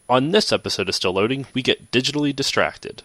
On this episode of Still Loading, we get digitally distracted.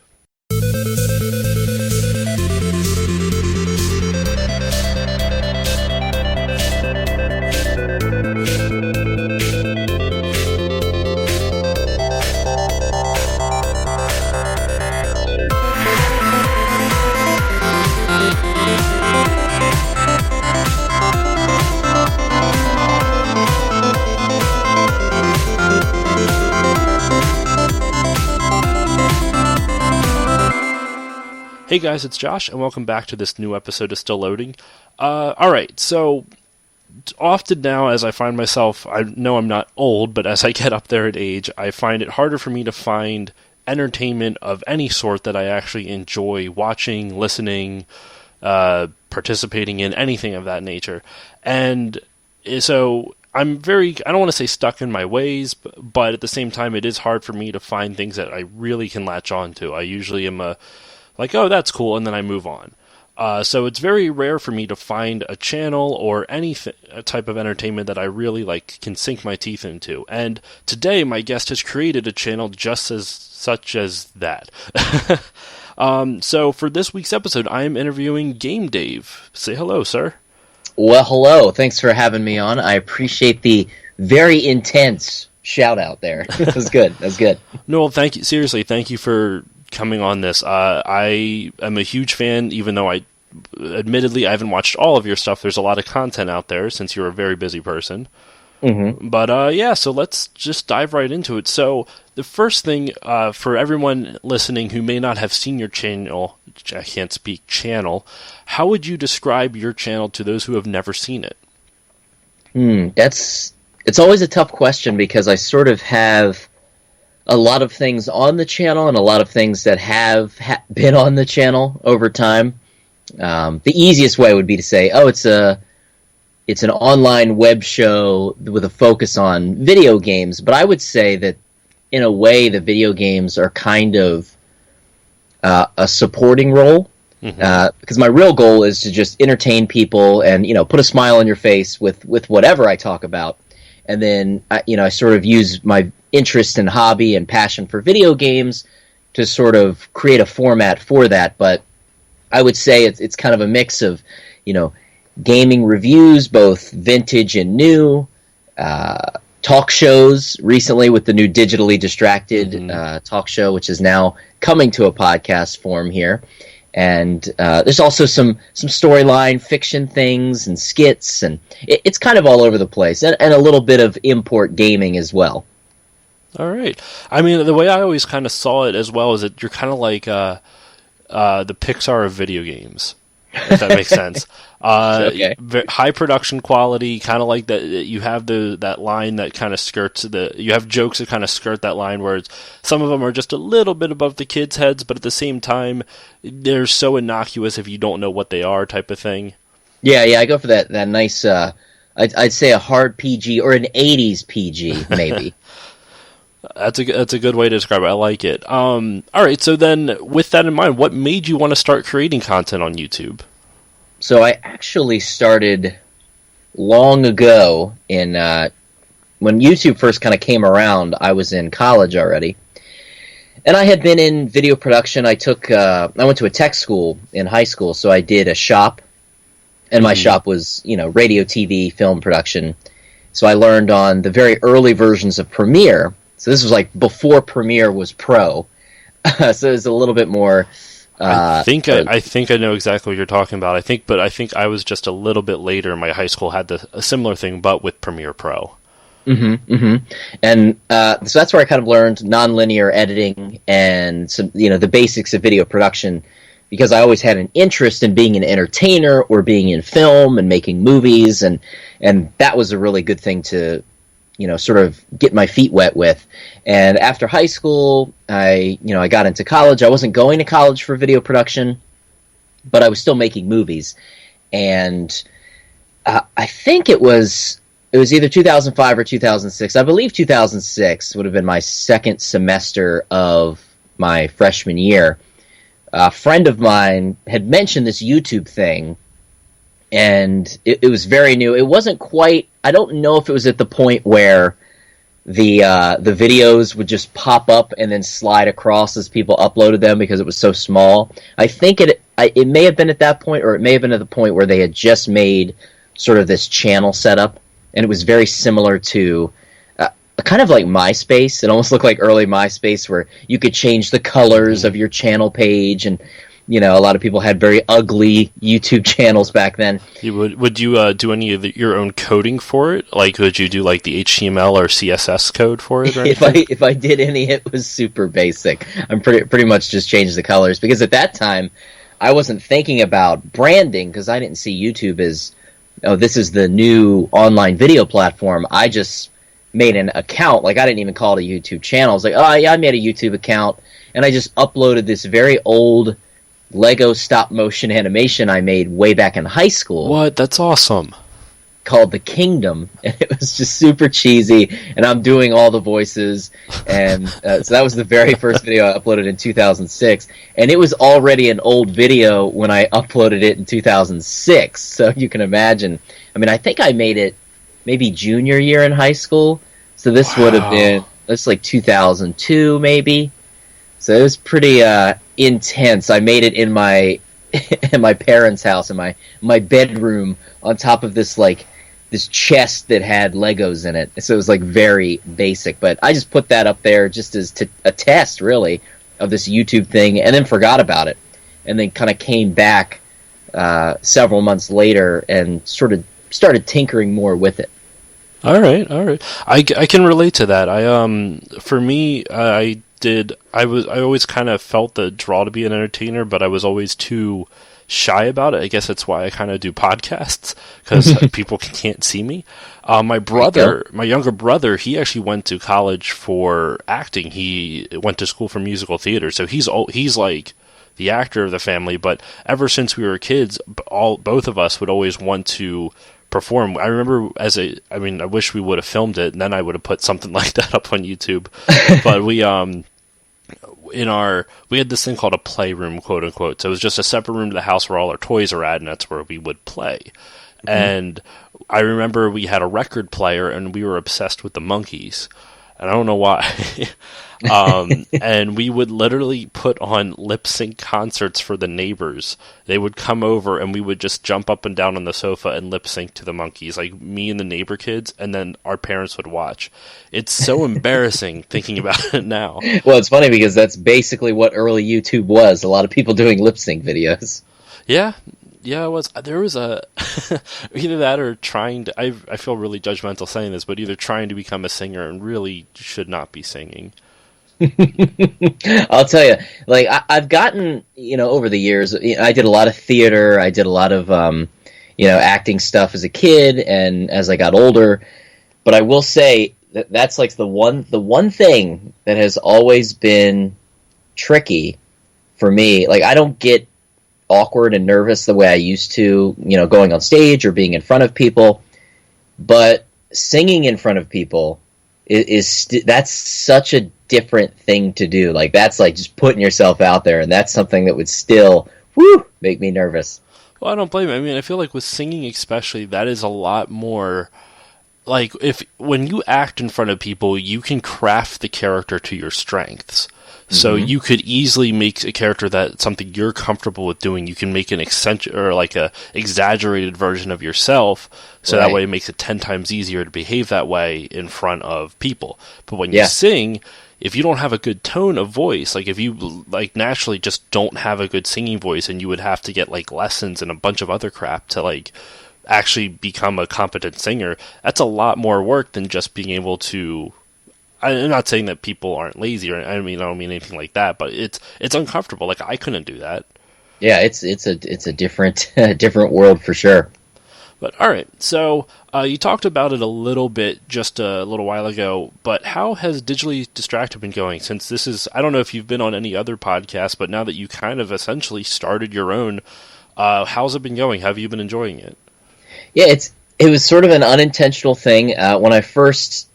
Hey guys, it's Josh, and welcome back to this new episode of Still Loading. Alright, so often now as I find myself, I know I'm not old, but as I get up there in age, I find it harder for me to find entertainment of any sort that I actually enjoy watching, listening, participating in, anything of that nature. And so I don't want to say stuck in my ways, but at the same time it is hard for me to find things that I really can latch on to. I usually am like, oh, that's cool, and then I move on. So it's very rare for me to find a channel or any type of entertainment that I really can sink my teeth into. And today, my guest has created a channel just as such as that. So for this week's episode, I am interviewing GameDave. Say hello, sir. Well, hello. Thanks for having me on. I appreciate the very intense shout out there. That was good. That was good. No, thank you. Seriously, thank you for coming on this. I am a huge fan, even though admittedly I haven't watched all of your stuff. There's a lot of content out there since you're a very busy person. Mm-hmm. But yeah, so let's just dive right into it. So the first thing, for everyone listening who may not have seen your channel, I can't speak channel, how would you describe your channel to those who have never seen it? It's always a tough question because I sort of have a lot of things on the channel and a lot of things that have been on the channel over time. The easiest way would be to say, oh, it's an online web show with a focus on video games. But I would say that in a way, the video games are kind of a supporting role. Mm-hmm. Because my real goal is to just entertain people and, put a smile on your face with whatever I talk about. And then, I sort of use my interest and hobby and passion for video games to sort of create a format for that. But I would say it's kind of a mix of, gaming reviews, both vintage and new, talk shows recently with the new Digitally Distracted talk show, which is now coming to a podcast form here. And there's also some storyline fiction things and skits, and it's kind of all over the place, and a little bit of import gaming as well. All right. I mean, the way I always kind of saw it as well is that you're kind of like the Pixar of video games, if that makes sense. Okay. High production quality, kind of like that. You have that line that kind of skirts you have jokes that kind of skirt that line, where some of them are just a little bit above the kids' heads, but at the same time, they're so innocuous if you don't know what they are, type of thing. Yeah, I go for that nice. I'd say a hard PG or an 80s PG, maybe. That's a good way to describe it. I like it. All right, so then with that in mind, what made you want to start creating content on YouTube? So I actually started long ago when YouTube first kind of came around. I was in college already, and I had been in video production. I went to a tech school in high school, so I did a shop, and my shop was radio, TV, film production. So I learned on the very early versions of Premiere. So this was like before Premiere was pro. So it was a little bit more. I think I know exactly what you're talking about. I think I was just a little bit later. My high school had a similar thing, but with Premiere Pro. And so that's where I kind of learned nonlinear editing and some, the basics of video production, because I always had an interest in being an entertainer or being in film and making movies, and that was a really good thing to sort of get my feet wet with. And after high school, I got into college. I wasn't going to college for video production, but I was still making movies. And I think it was either 2005 or 2006. I believe 2006 would have been my second semester of my freshman year. A friend of mine had mentioned this YouTube thing, and it was very new. It wasn't quite, I don't know if it was at the point where the videos would just pop up and then slide across as people uploaded them because it was so small. I think it may have been at that point, or it may have been at the point where they had just made sort of this channel setup, and it was very similar to kind of like MySpace. It almost looked like early MySpace, where you could change the colors of your channel page, and a lot of people had very ugly YouTube channels back then. Would you do any of your own coding for it? Like, would you do like the HTML or CSS code for it? Or if I did any, it was super basic. I'm pretty much just changed the colors, because at that time I wasn't thinking about branding, because I didn't see YouTube as, oh, this is the new online video platform. I just made an account. Like, I didn't even call it a YouTube channel. I was like, oh yeah, I made a YouTube account, and I just uploaded this very old Lego stop motion animation I made way back in high school. What? That's awesome. Called The Kingdom, and it was just super cheesy, and I'm doing all the voices, and so that was the very first video I uploaded in 2006, and it was already an old video when I uploaded it in 2006, so you can imagine. I mean, I think I made it maybe junior year in high school, so this would have been, that's like 2002 maybe, so it was pretty intense. I made it in my in my parents' house, in my bedroom, on top of this chest that had Legos in it. So it was like very basic, but I just put that up there just as a test, really, of this YouTube thing, and then forgot about it, and then kind of came back several months later and sort of started tinkering more with it. All right. I can relate to that. For me, I always kind of felt the draw to be an entertainer, but I was always too shy about it. I guess that's why I kind of do podcasts, because people can't see me. My younger brother, he actually went to college for acting. He went to school for musical theater, so he's like the actor of the family. But ever since we were kids, both of us would always want to perform. I remember I wish we would have filmed it, and then I would have put something like that up on YouTube. But we had this thing called a playroom, quote unquote. So it was just a separate room to the house where all our toys are at, and that's where we would play. Mm-hmm. And I remember we had a record player, and we were obsessed with the Monkees. And I don't know why. And we would literally put on lip sync concerts for the neighbors. They would come over, and we would just jump up and down on the sofa and lip sync to the Monkees, like me and the neighbor kids, and then our parents would watch. It's so embarrassing thinking about it now. Well, it's funny because that's basically what early YouTube was. A lot of people doing lip sync videos. Yeah, it was. There was a either that or trying to. I feel really judgmental saying this, but either trying to become a singer and really should not be singing. I'll tell you, like I've gotten, over the years, I did a lot of theater. I did a lot of, acting stuff as a kid and as I got older. But I will say that's like the one thing that has always been tricky for me. Like, I don't get awkward and nervous the way I used to, going on stage or being in front of people. But singing in front of people that's such a different thing to do. Like, that's like just putting yourself out there, and that's something that would still make me nervous. Well, I don't blame you. I mean, I feel like with singing especially, that is a lot more like, when you act in front of people, you can craft the character to your strengths. So you could easily make a character that's something you're comfortable with doing. You can make an eccentric or like a exaggerated version of yourself, so that way it makes it 10 times easier to behave that way in front of people. But when you sing, if you don't have a good tone of voice, like if you like naturally just don't have a good singing voice, and you would have to get like lessons and a bunch of other crap to like actually become a competent singer, that's a lot more work than just being able to. I'm not saying that people aren't lazy, or I don't mean anything like that, but it's uncomfortable. Like, I couldn't do that. Yeah, it's a different different world for sure. But all right, so you talked about it a little bit just a little while ago, but how has Digitally Distracted been going? Since this is, I don't know if you've been on any other podcasts, but now that you kind of essentially started your own, how's it been going? Have you been enjoying it? Yeah, it was sort of an unintentional thing. When I first,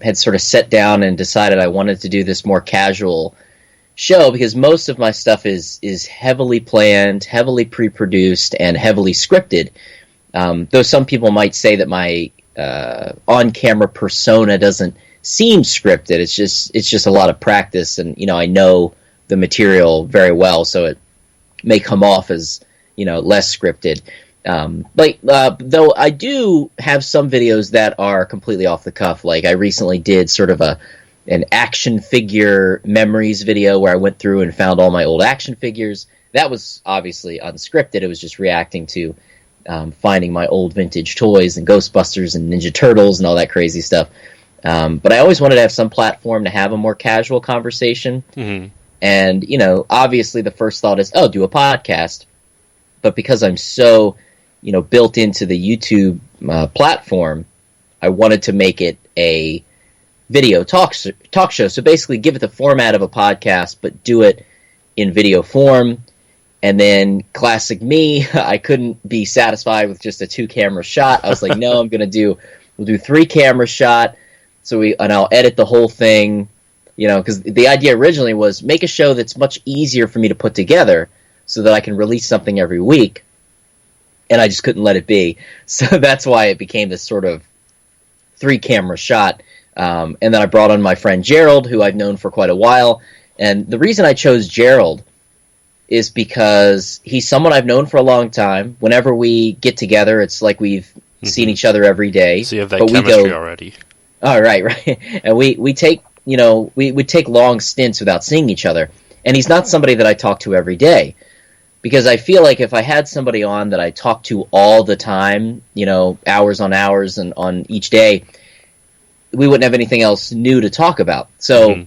had sort of sat down and decided I wanted to do this more casual show, because most of my stuff is heavily planned, heavily pre-produced, and heavily scripted. Though some people might say that my on-camera persona doesn't seem scripted. It's just a lot of practice, and I know the material very well, so it may come off as less scripted. Though I do have some videos that are completely off the cuff. Like I recently did sort of an action figure memories video where I went through and found all my old action figures. That was obviously unscripted. It was just reacting to finding my old vintage toys and Ghostbusters and Ninja Turtles and all that crazy stuff. But I always wanted to have some platform to have a more casual conversation. Mm-hmm. And, obviously the first thought is, do a podcast. But because I'm so, built into the YouTube platform, I wanted to make it a video talk show. So basically give it the format of a podcast, but do it in video form. And then classic me, I couldn't be satisfied with just a 2-camera shot. I was like, no, we'll do 3-camera shot. And I'll edit the whole thing, because the idea originally was make a show that's much easier for me to put together so that I can release something every week. And I just couldn't let it be. So that's why it became this sort of 3-camera shot. And then I brought on my friend Gerald, who I've known for quite a while. And the reason I chose Gerald is because he's someone I've known for a long time. Whenever we get together, it's like we've seen each other every day. So you have that chemistry already. Oh, right. And we take, we would take long stints without seeing each other. And he's not somebody that I talk to every day. Because I feel like if I had somebody on that I talk to all the time, hours on hours and on each day, we wouldn't have anything else new to talk about. So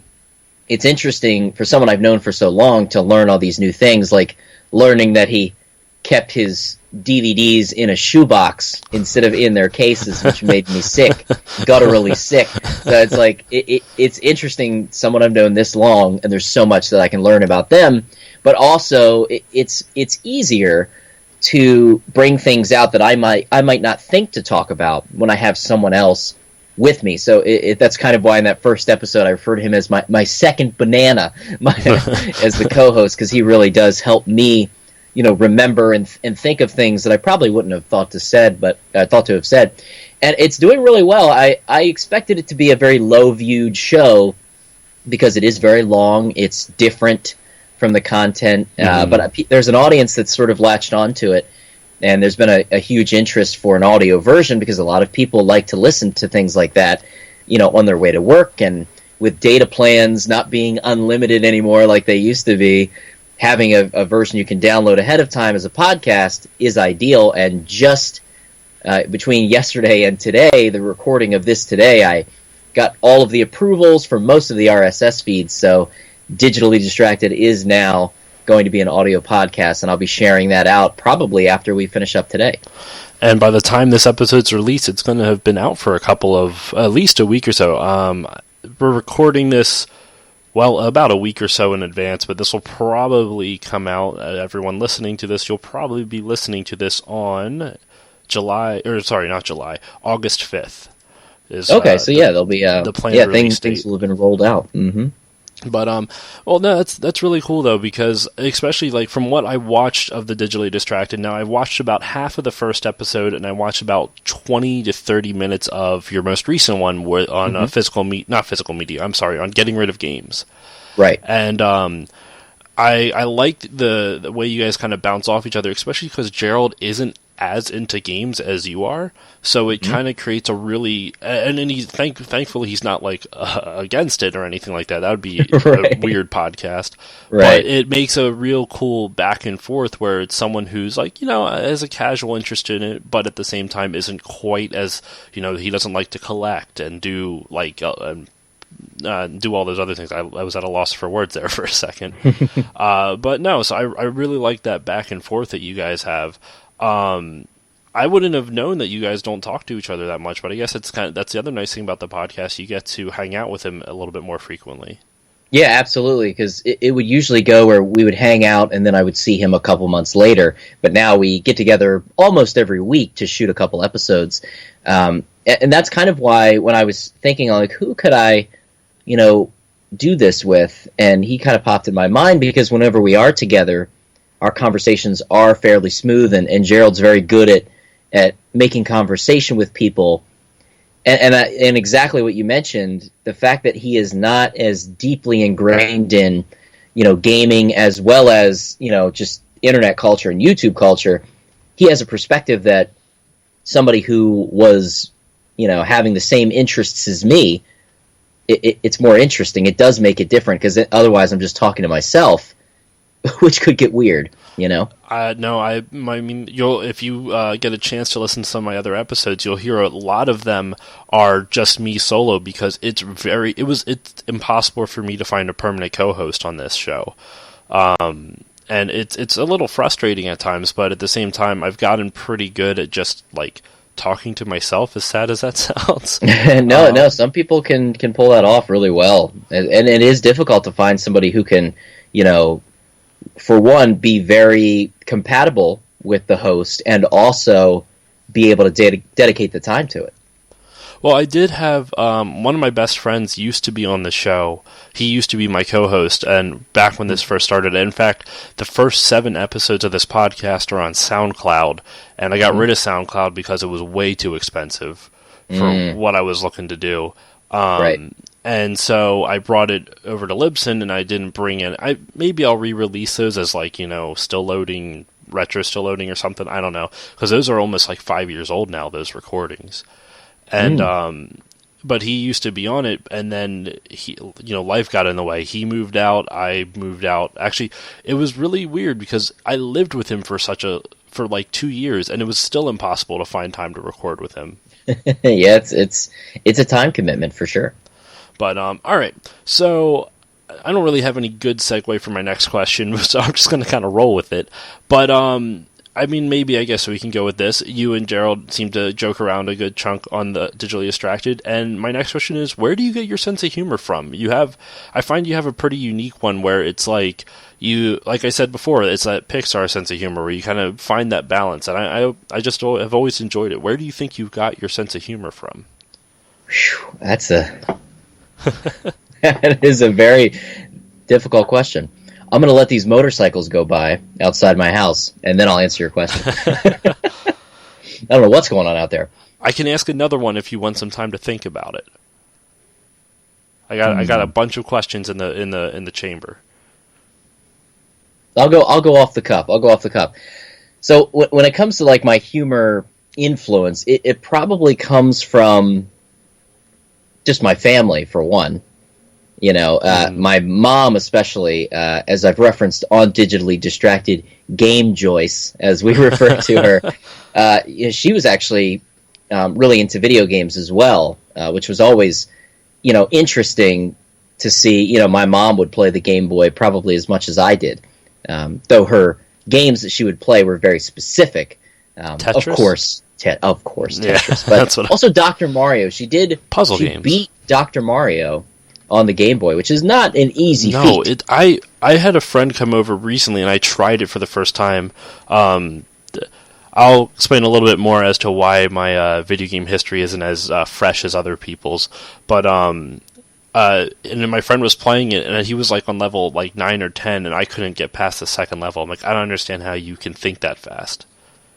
it's interesting for someone I've known for so long to learn all these new things, like learning that he kept his DVDs in a shoebox instead of in their cases, which made me sick, gutturally sick. So it's like, it's interesting, someone I've known this long, and there's so much that I can learn about them. But also, it's easier to bring things out that I might not think to talk about when I have someone else with me. So that's kind of why in that first episode I refer to him as my second banana as the co-host, because he really does help me, remember and think of things that I probably wouldn't have thought to have said. And it's doing really well. I expected it to be a very low-viewed show because it is very long. It's different from the content, but there's an audience that's sort of latched onto it, and there's been a huge interest for an audio version because a lot of people like to listen to things like that, on their way to work. And with data plans not being unlimited anymore like they used to be, having a version you can download ahead of time as a podcast is ideal. And just between yesterday and today, the recording of this today, I got all of the approvals for most of the RSS feeds, so Digitally Distracted is now going to be an audio podcast, and I'll be sharing that out probably after we finish up today. And by the time this episode's released, it's going to have been out for at least a week or so. We're recording this, about a week or so in advance, but this will probably come out, everyone listening to this, you'll probably be listening to this on August 5th. Okay, so there'll be the planned release date. Things will have been rolled out. Mm-hmm. But no, that's really cool though, because especially like from what I watched of the Digitally Distracted. Now I watched about half of the first episode, and I watched about 20 to 30 minutes of your most recent one on on Getting Rid of Games. Right. And I liked the way you guys kind of bounce off each other, especially because Gerald isn't as into games as you are, so it kind of creates a really and he's thankfully he's not like against it or anything like that. That would be a weird podcast, right? But it makes a real cool back and forth where it's someone who's like has a casual interest in it, but at the same time isn't quite as he doesn't like to collect and do like do all those other things. I was at a loss for words there for a second, but no. So I really like that back and forth that you guys have. I wouldn't have known that you guys don't talk to each other that much, but I guess that's the other nice thing about the podcast. You get to hang out with him a little bit more frequently. Yeah, absolutely, because it would usually go where we would hang out and then I would see him a couple months later, but now we get together almost every week to shoot a couple episodes. And that's kind of why when I was thinking, like, who could I, do this with? And he kind of popped in my mind because whenever we are together, our conversations are fairly smooth, and Gerald's very good at making conversation with people And exactly what you mentioned, the fact that he is not as deeply ingrained in, gaming as well as, just internet culture and YouTube culture, he has a perspective that somebody who was, having the same interests as me, it's more interesting. It does make it different, because otherwise I'm just talking to myself, which could get weird, No, I mean, if you get a chance to listen to some of my other episodes, you'll hear a lot of them are just me solo, because it's impossible for me to find a permanent co-host on this show. And it's a little frustrating at times, but at the same time, I've gotten pretty good at just like talking to myself, as sad as that sounds. No, some people can pull that off really well, and it is difficult to find somebody who can, for one, be very compatible with the host, and also be able to dedicate the time to it. Well, I did have one of my best friends used to be on the show. He used to be my co-host, and back when this first started. In fact, the first 7 episodes of this podcast are on SoundCloud, and I got rid of SoundCloud because it was way too expensive for what I was looking to do. Right. And so I brought it over to Libsyn, and I didn't bring in... Maybe I'll re-release those as, like, still loading, retro still loading or something. I don't know. Because those are almost, like, 5 years old now, those recordings. And, but he used to be on it, and then life got in the way. He moved out, I moved out. Actually, it was really weird, because I lived with him for like 2 years, and it was still impossible to find time to record with him. Yeah, it's a time commitment for sure. But, all right. So, I don't really have any good segue for my next question, so I'm just going to kind of roll with it. But, I mean, maybe, I guess we can go with this. You and Gerald seem to joke around a good chunk on the Digitally Distracted, and my next question is, where do you get your sense of humor from? I find you have a pretty unique one where it's like I said before, it's that Pixar sense of humor where you kind of find that balance, and I just have always enjoyed it. Where do you think you got your sense of humor from? Whew, that is a very difficult question. I'm going to let these motorcycles go by outside my house, and then I'll answer your question. I don't know what's going on out there. I can ask another one if you want some time to think about it. I got a bunch of questions in the chamber. I'll go off the cuff. So when it comes to like my humor influence, it probably comes from just my family, for one. My mom especially, as I've referenced on Digitally Distracted, Game Joyce, as we refer to her, she was actually really into video games as well, which was always, interesting to see. My mom would play the Game Boy probably as much as I did, though her games that she would play were very specific. Tetris? Of course, Yeah, Tetris, but also Dr. Mario. She beat Dr. Mario on the Game Boy, which is not an easy feat. I had a friend come over recently, and I tried it for the first time. I'll explain a little bit more as to why my video game history isn't as fresh as other people's. But and then my friend was playing it, and he was like on level like 9 or 10, and I couldn't get past the second level. I'm like, I don't understand how you can think that fast.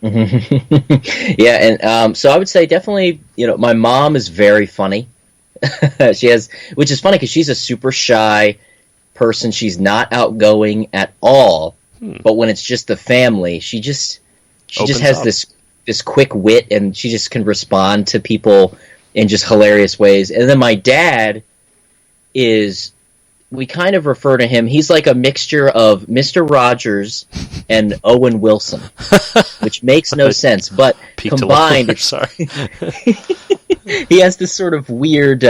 Yeah, and so I would say definitely, my mom is very funny. Which is funny because she's a super shy person. She's not outgoing at all. But when it's just the family, she just has this quick wit, and she just can respond to people in just hilarious ways. And then my dad we kind of refer to him, he's like a mixture of Mr. Rogers and Owen Wilson, which makes no sense, but combined, he has this sort of weird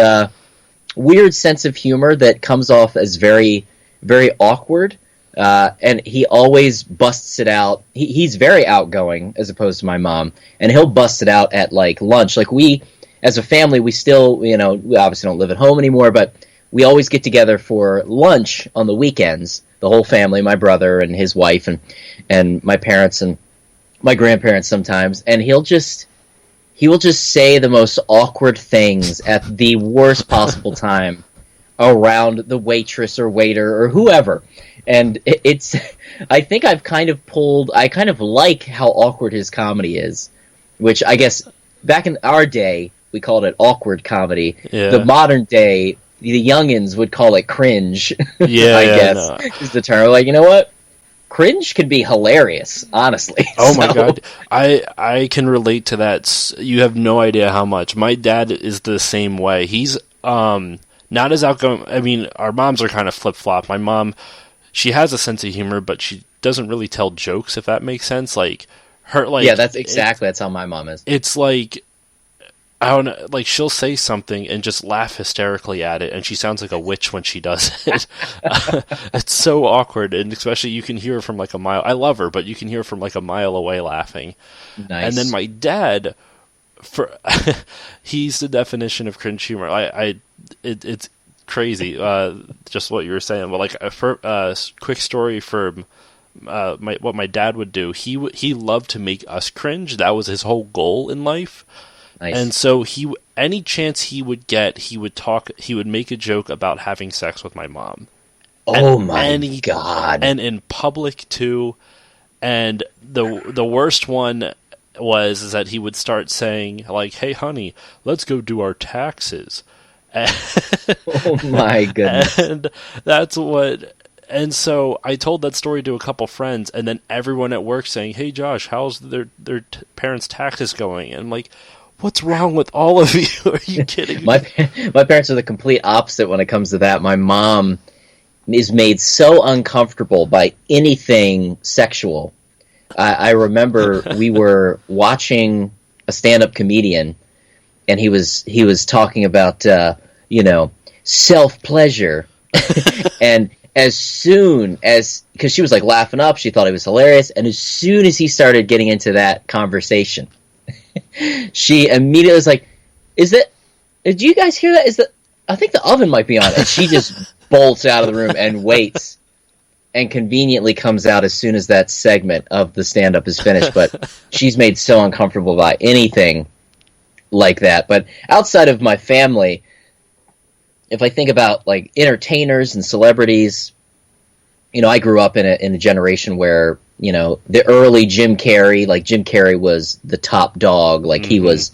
sense of humor that comes off as very, very awkward, and he always busts it out. He's very outgoing, as opposed to my mom, and he'll bust it out at, like, lunch. Like, we, as a family, we still, we obviously don't live at home anymore, but we always get together for lunch on the weekends, the whole family, my brother and his wife, and my parents and my grandparents sometimes, and he will just say the most awkward things at the worst possible time around the waitress or waiter or whoever. And I think I kind of like how awkward his comedy is, which I guess back in our day, we called it awkward comedy. Yeah. The modern day, the youngins would call it cringe. Yeah, I guess is the term. Like, you know what? Cringe can be hilarious, honestly. Oh my god, I can relate to that. You have no idea how much. My dad is the same way. He's not as outgoing. I mean, our moms are kind of flip flop. My mom, she has a sense of humor, but she doesn't really tell jokes. If that makes sense, like her, like that's how my mom is. It's like, I don't know, like she'll say something and just laugh hysterically at it, and she sounds like a witch when she does it. It's so awkward, and especially you can hear her from like a mile. I love her, but you can hear her from like a mile away laughing. Nice. And then my dad, he's the definition of cringe humor. It's crazy, just what you were saying. But like, quick story for what my dad would do. He loved to make us cringe. That was his whole goal in life. Nice. And so any chance he would get, he would make a joke about having sex with my mom. Oh my god. And in public too. And the worst one was that he would start saying like, "Hey honey, let's go do our taxes." Oh my goodness. And that's what. And so I told that story to a couple friends, and then everyone at work saying, "Hey Josh, how's their parents' taxes going?" And I'm like, what's wrong with all of you? Are you kidding me? My parents are the complete opposite when it comes to that. My mom is made so uncomfortable by anything sexual. I remember we were watching a stand-up comedian, and he was talking about self-pleasure, and as soon as, because she was like laughing up, she thought it was hilarious, and as soon as he started getting into that conversation, she immediately was like, did you guys hear that? I think the oven might be on. And she just bolts out of the room and waits, and conveniently comes out as soon as that segment of the stand-up is finished. But she's made so uncomfortable by anything like that. But outside of my family, if I think about like entertainers and celebrities, I grew up in a generation where, the early Jim Carrey was the top dog. Like, he was,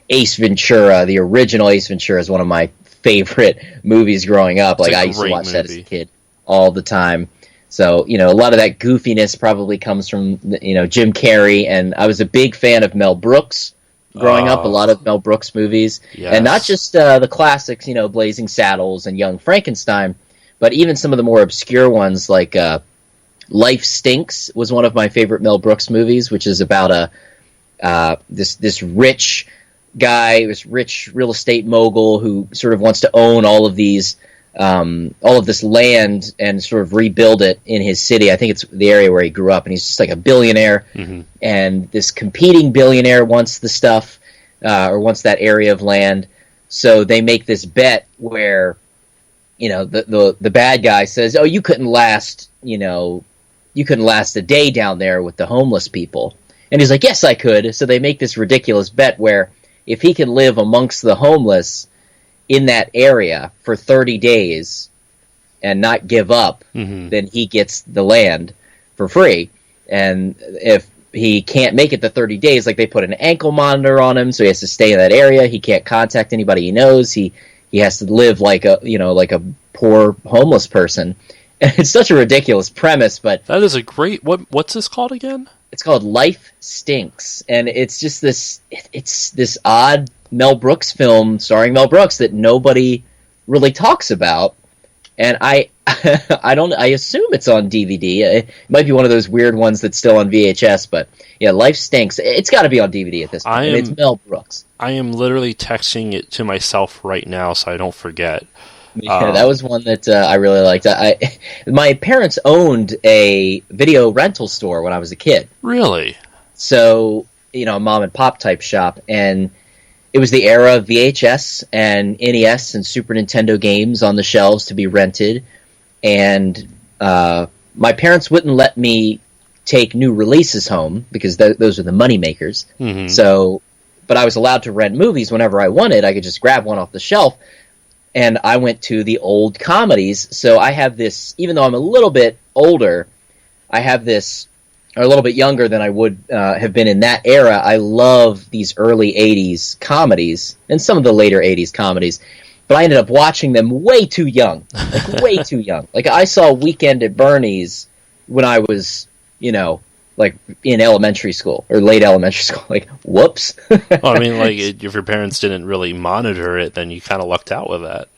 Ace Ventura. The original Ace Ventura is one of my favorite movies growing up. Like, I used to watch that as a kid all the time. So, a lot of that goofiness probably comes from, Jim Carrey. And I was a big fan of Mel Brooks growing up, a lot of Mel Brooks movies. Yes. And not just the classics, Blazing Saddles and Young Frankenstein, but even some of the more obscure ones like Life Stinks was one of my favorite Mel Brooks movies, which is about this rich guy, this rich real estate mogul who sort of wants to own all of this land and sort of rebuild it in his city. I think it's the area where he grew up, and he's just like a billionaire. Mm-hmm. And this competing billionaire wants the stuff, or wants that area of land. So they make this bet where, the bad guy says, "Oh, you couldn't last a day down there with the homeless people." And he's like, "Yes, I could." So they make this ridiculous bet where if he can live amongst the homeless in that area for 30 days and not give up, mm-hmm. then he gets the land for free. And if he can't make it the 30 days, like, they put an ankle monitor on him, so he has to stay in that area. He can't contact anybody he knows. He has to live like a poor homeless person. And it's such a ridiculous premise, but that is a great. What's this called again? It's called Life Stinks, and it's just this odd Mel Brooks film starring Mel Brooks that nobody really talks about. And I assume it's on DVD. It might be one of those weird ones that's still on VHS, but yeah, Life Stinks. It's got to be on DVD at this point. It's Mel Brooks. I am literally texting it to myself right now so I don't forget. Yeah, that was one that I really liked. My parents owned a video rental store when I was a kid. Really? So, a mom and pop type shop, and it was the era of VHS and NES and Super Nintendo games on the shelves to be rented, and my parents wouldn't let me take new releases home because those are the money makers. Mm-hmm. So, but I was allowed to rent movies whenever I wanted. I could just grab one off the shelf. And I went to the old comedies, so I have this, even though I'm a little bit older, I have this or a little bit younger than I would have been in that era, I love these early 80s comedies and some of the later 80s comedies. But I ended up watching them way too young. Like, way too young. Like, I saw Weekend at Bernie's when I was, like, in elementary school, or late elementary school. Like, whoops. Well, I mean, like, if your parents didn't really monitor it, then you kind of lucked out with that.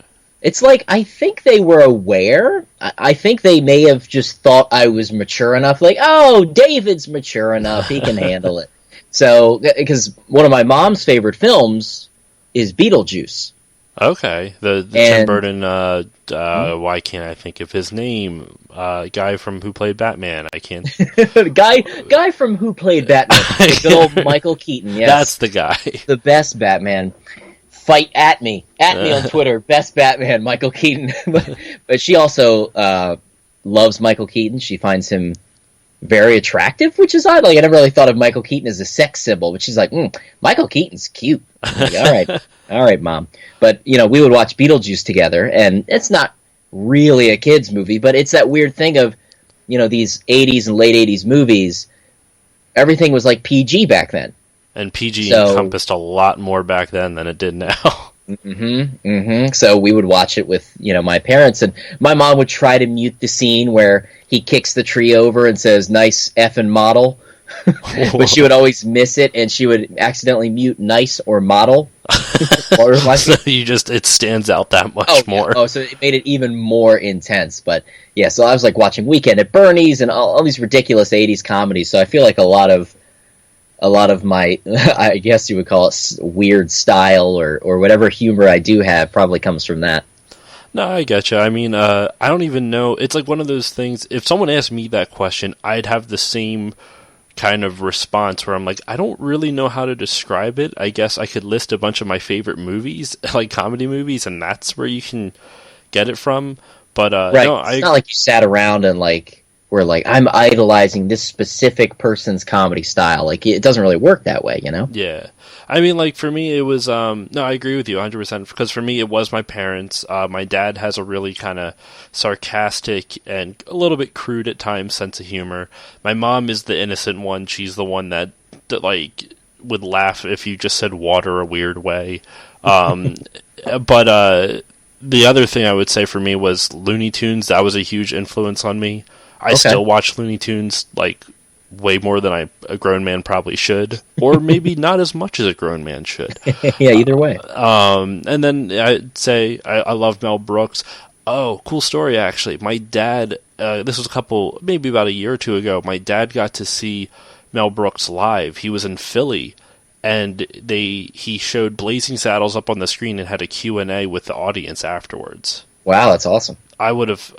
It's like, I think they were aware. I think they may have just thought I was mature enough. Like, oh, David's mature enough. He can handle it. So, because one of my mom's favorite films is Beetlejuice. Okay, the Tim Burton. Why can't I think of his name? Guy from Who Played Batman. I can't. guy from Who Played Batman. The good old Michael Keaton. Yes, that's the guy. The best Batman. Fight at me on Twitter. Best Batman, Michael Keaton. But she also loves Michael Keaton. She finds him very attractive, which is odd. Like, I never really thought of Michael Keaton as a sex symbol, but she's like, Michael Keaton's cute. Like, all right, Mom. But, we would watch Beetlejuice together, and it's not really a kid's movie, but it's that weird thing of, these 80s and late 80s movies, everything was like PG back then. And PG encompassed a lot more back then than it did now. So we would watch it with, my parents, and my mom would try to mute the scene where he kicks the tree over and says, "Nice effing model." But she would always miss it, and she would accidentally mute "nice" or "model." So it stands out that much more. Oh, so it made it even more intense. But yeah, so I was like watching Weekend at Bernie's and all these ridiculous 80s comedies. So I feel like a lot of my, I guess you would call it weird style or whatever humor I do have probably comes from that. No, I getcha. I mean, I don't even know. It's like one of those things. If someone asked me that question, I'd have the same kind of response where I'm like, I don't really know how to describe it. I guess I could list a bunch of my favorite movies, like comedy movies, and that's where you can get it from. But right. No, it's not like you sat around and were like, I'm idolizing this specific person's comedy style. Like, it doesn't really work that way, Yeah. I mean, like, for me, it was, no, I agree with you 100%, because for me, it was my parents. My dad has a really kind of sarcastic and a little bit crude at times sense of humor. My mom is the innocent one. She's the one that would laugh if you just said water a weird way. But the other thing I would say for me was Looney Tunes. That was a huge influence on me. I still watch Looney Tunes, way more than a grown man probably should, or maybe not as much as a grown man should. Yeah, either way. And then I'd say I love Mel Brooks. Oh, cool story, actually. My dad, this was maybe about a year or two ago, my dad got to see Mel Brooks live. He was in Philly, and he showed Blazing Saddles up on the screen and had a Q&A with the audience afterwards. Wow, that's awesome. I would have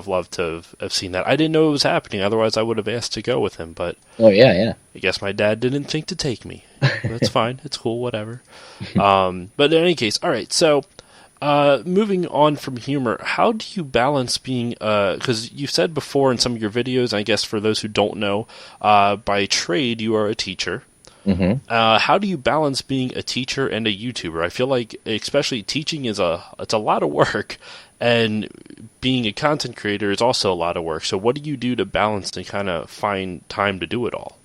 loved to have seen that. I didn't know it was happening. Otherwise, I would have asked to go with him. But yeah. I guess my dad didn't think to take me. That's fine. It's cool. Whatever. But in any case, all right. So, moving on from humor, how do you balance being? Because you've said before in some of your videos, I guess for those who don't know, by trade you are a teacher. Mm-hmm. How do you balance being a teacher and a YouTuber? I feel like, especially teaching it's a lot of work. And being a content creator is also a lot of work. So what do you do to balance and kind of find time to do it all?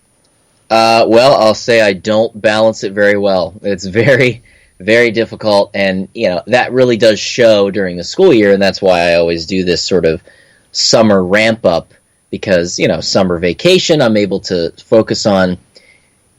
Well, I'll say I don't balance it very well. It's very, very difficult. And, that really does show during the school year. And that's why I always do this sort of summer ramp up. Because, summer vacation, I'm able to focus on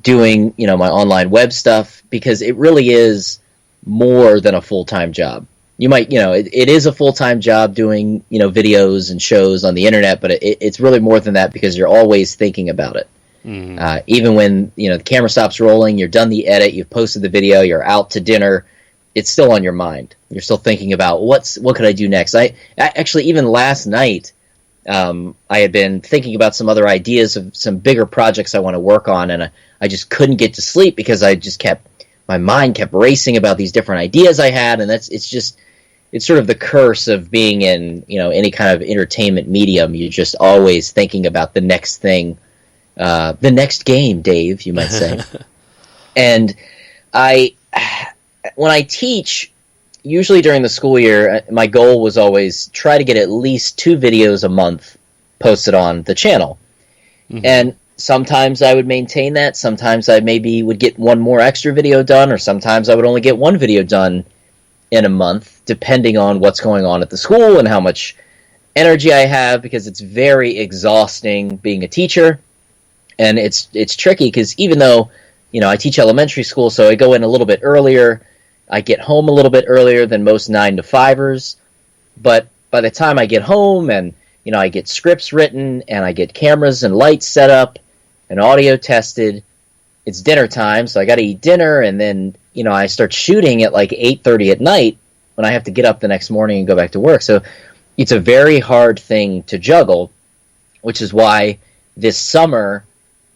doing, my online web stuff. Because it really is more than a full-time job. You might, it is a full-time job doing, videos and shows on the internet, but it's really more than that because you're always thinking about it. Mm. Even when, the camera stops rolling, you're done the edit, you've posted the video, you're out to dinner, it's still on your mind. You're still thinking about what could I do next? I actually, even last night, I had been thinking about some other ideas of some bigger projects I want to work on, and I just couldn't get to sleep because my mind kept racing about these different ideas I had, and it's sort of the curse of being in, any kind of entertainment medium. You're just always thinking about the next thing, the next game, Dave, you might say. And when I teach, usually during the school year, my goal was always try to get at least 2 videos a month posted on the channel. And sometimes I would maintain that. Sometimes I maybe would get one more extra video done, or sometimes I would only get one video done in a month, depending on what's going on at the school and how much energy I have, because it's very exhausting being a teacher. And it's tricky because even though, I teach elementary school, so I go in a little bit earlier, I get home a little bit earlier than most 9-to-5ers, but by the time I get home and, I get scripts written and I get cameras and lights set up and audio tested, it's dinner time, so I got to eat dinner, and then, I start shooting at like 8:30 at night when I have to get up the next morning and go back to work. So it's a very hard thing to juggle, which is why this summer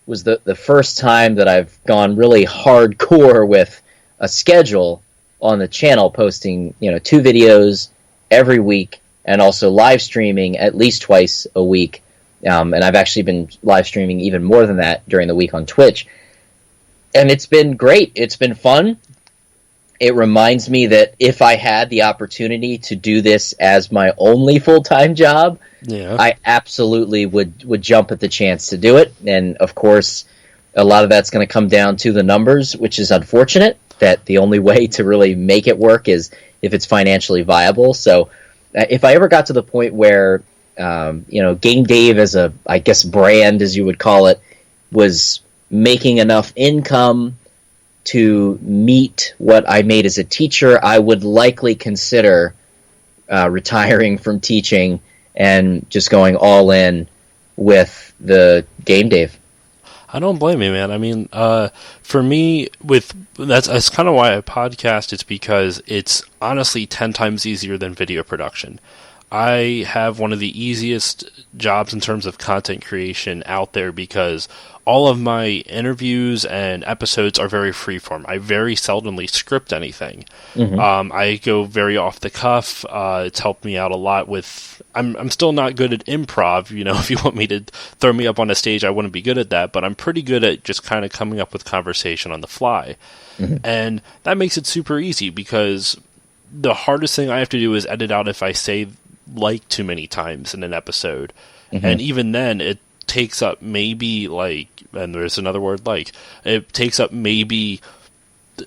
was the first time that I've gone really hardcore with a schedule on the channel, posting 2 videos every week, and also live streaming at least twice a week. And I've actually been live streaming even more than that during the week on Twitch. And it's been great. It's been fun. It reminds me that if I had the opportunity to do this as my only full-time job, I absolutely would jump at the chance to do it. And, of course, a lot of that's going to come down to the numbers, which is unfortunate, that the only way to really make it work is if it's financially viable. So if I ever got to the point where, GameDave as a, I guess, brand, as you would call it, was making enough income to meet what I made as a teacher, I would likely consider retiring from teaching and just going all in with the GameDave. I don't blame you, man. I mean, for me, that's kind of why I podcast. It's because it's honestly 10 times easier than video production. I have one of the easiest jobs in terms of content creation out there because all of my interviews and episodes are very freeform. I very seldomly script anything. I go very off the cuff. It's helped me out a lot with... I'm still not good at improv. If you want me to throw me up on a stage, I wouldn't be good at that. But I'm pretty good at just kind of coming up with conversation on the fly. And that makes it super easy because the hardest thing I have to do is edit out if I say like too many times in an episode. And even then, it takes up maybe and there's another word it takes up maybe,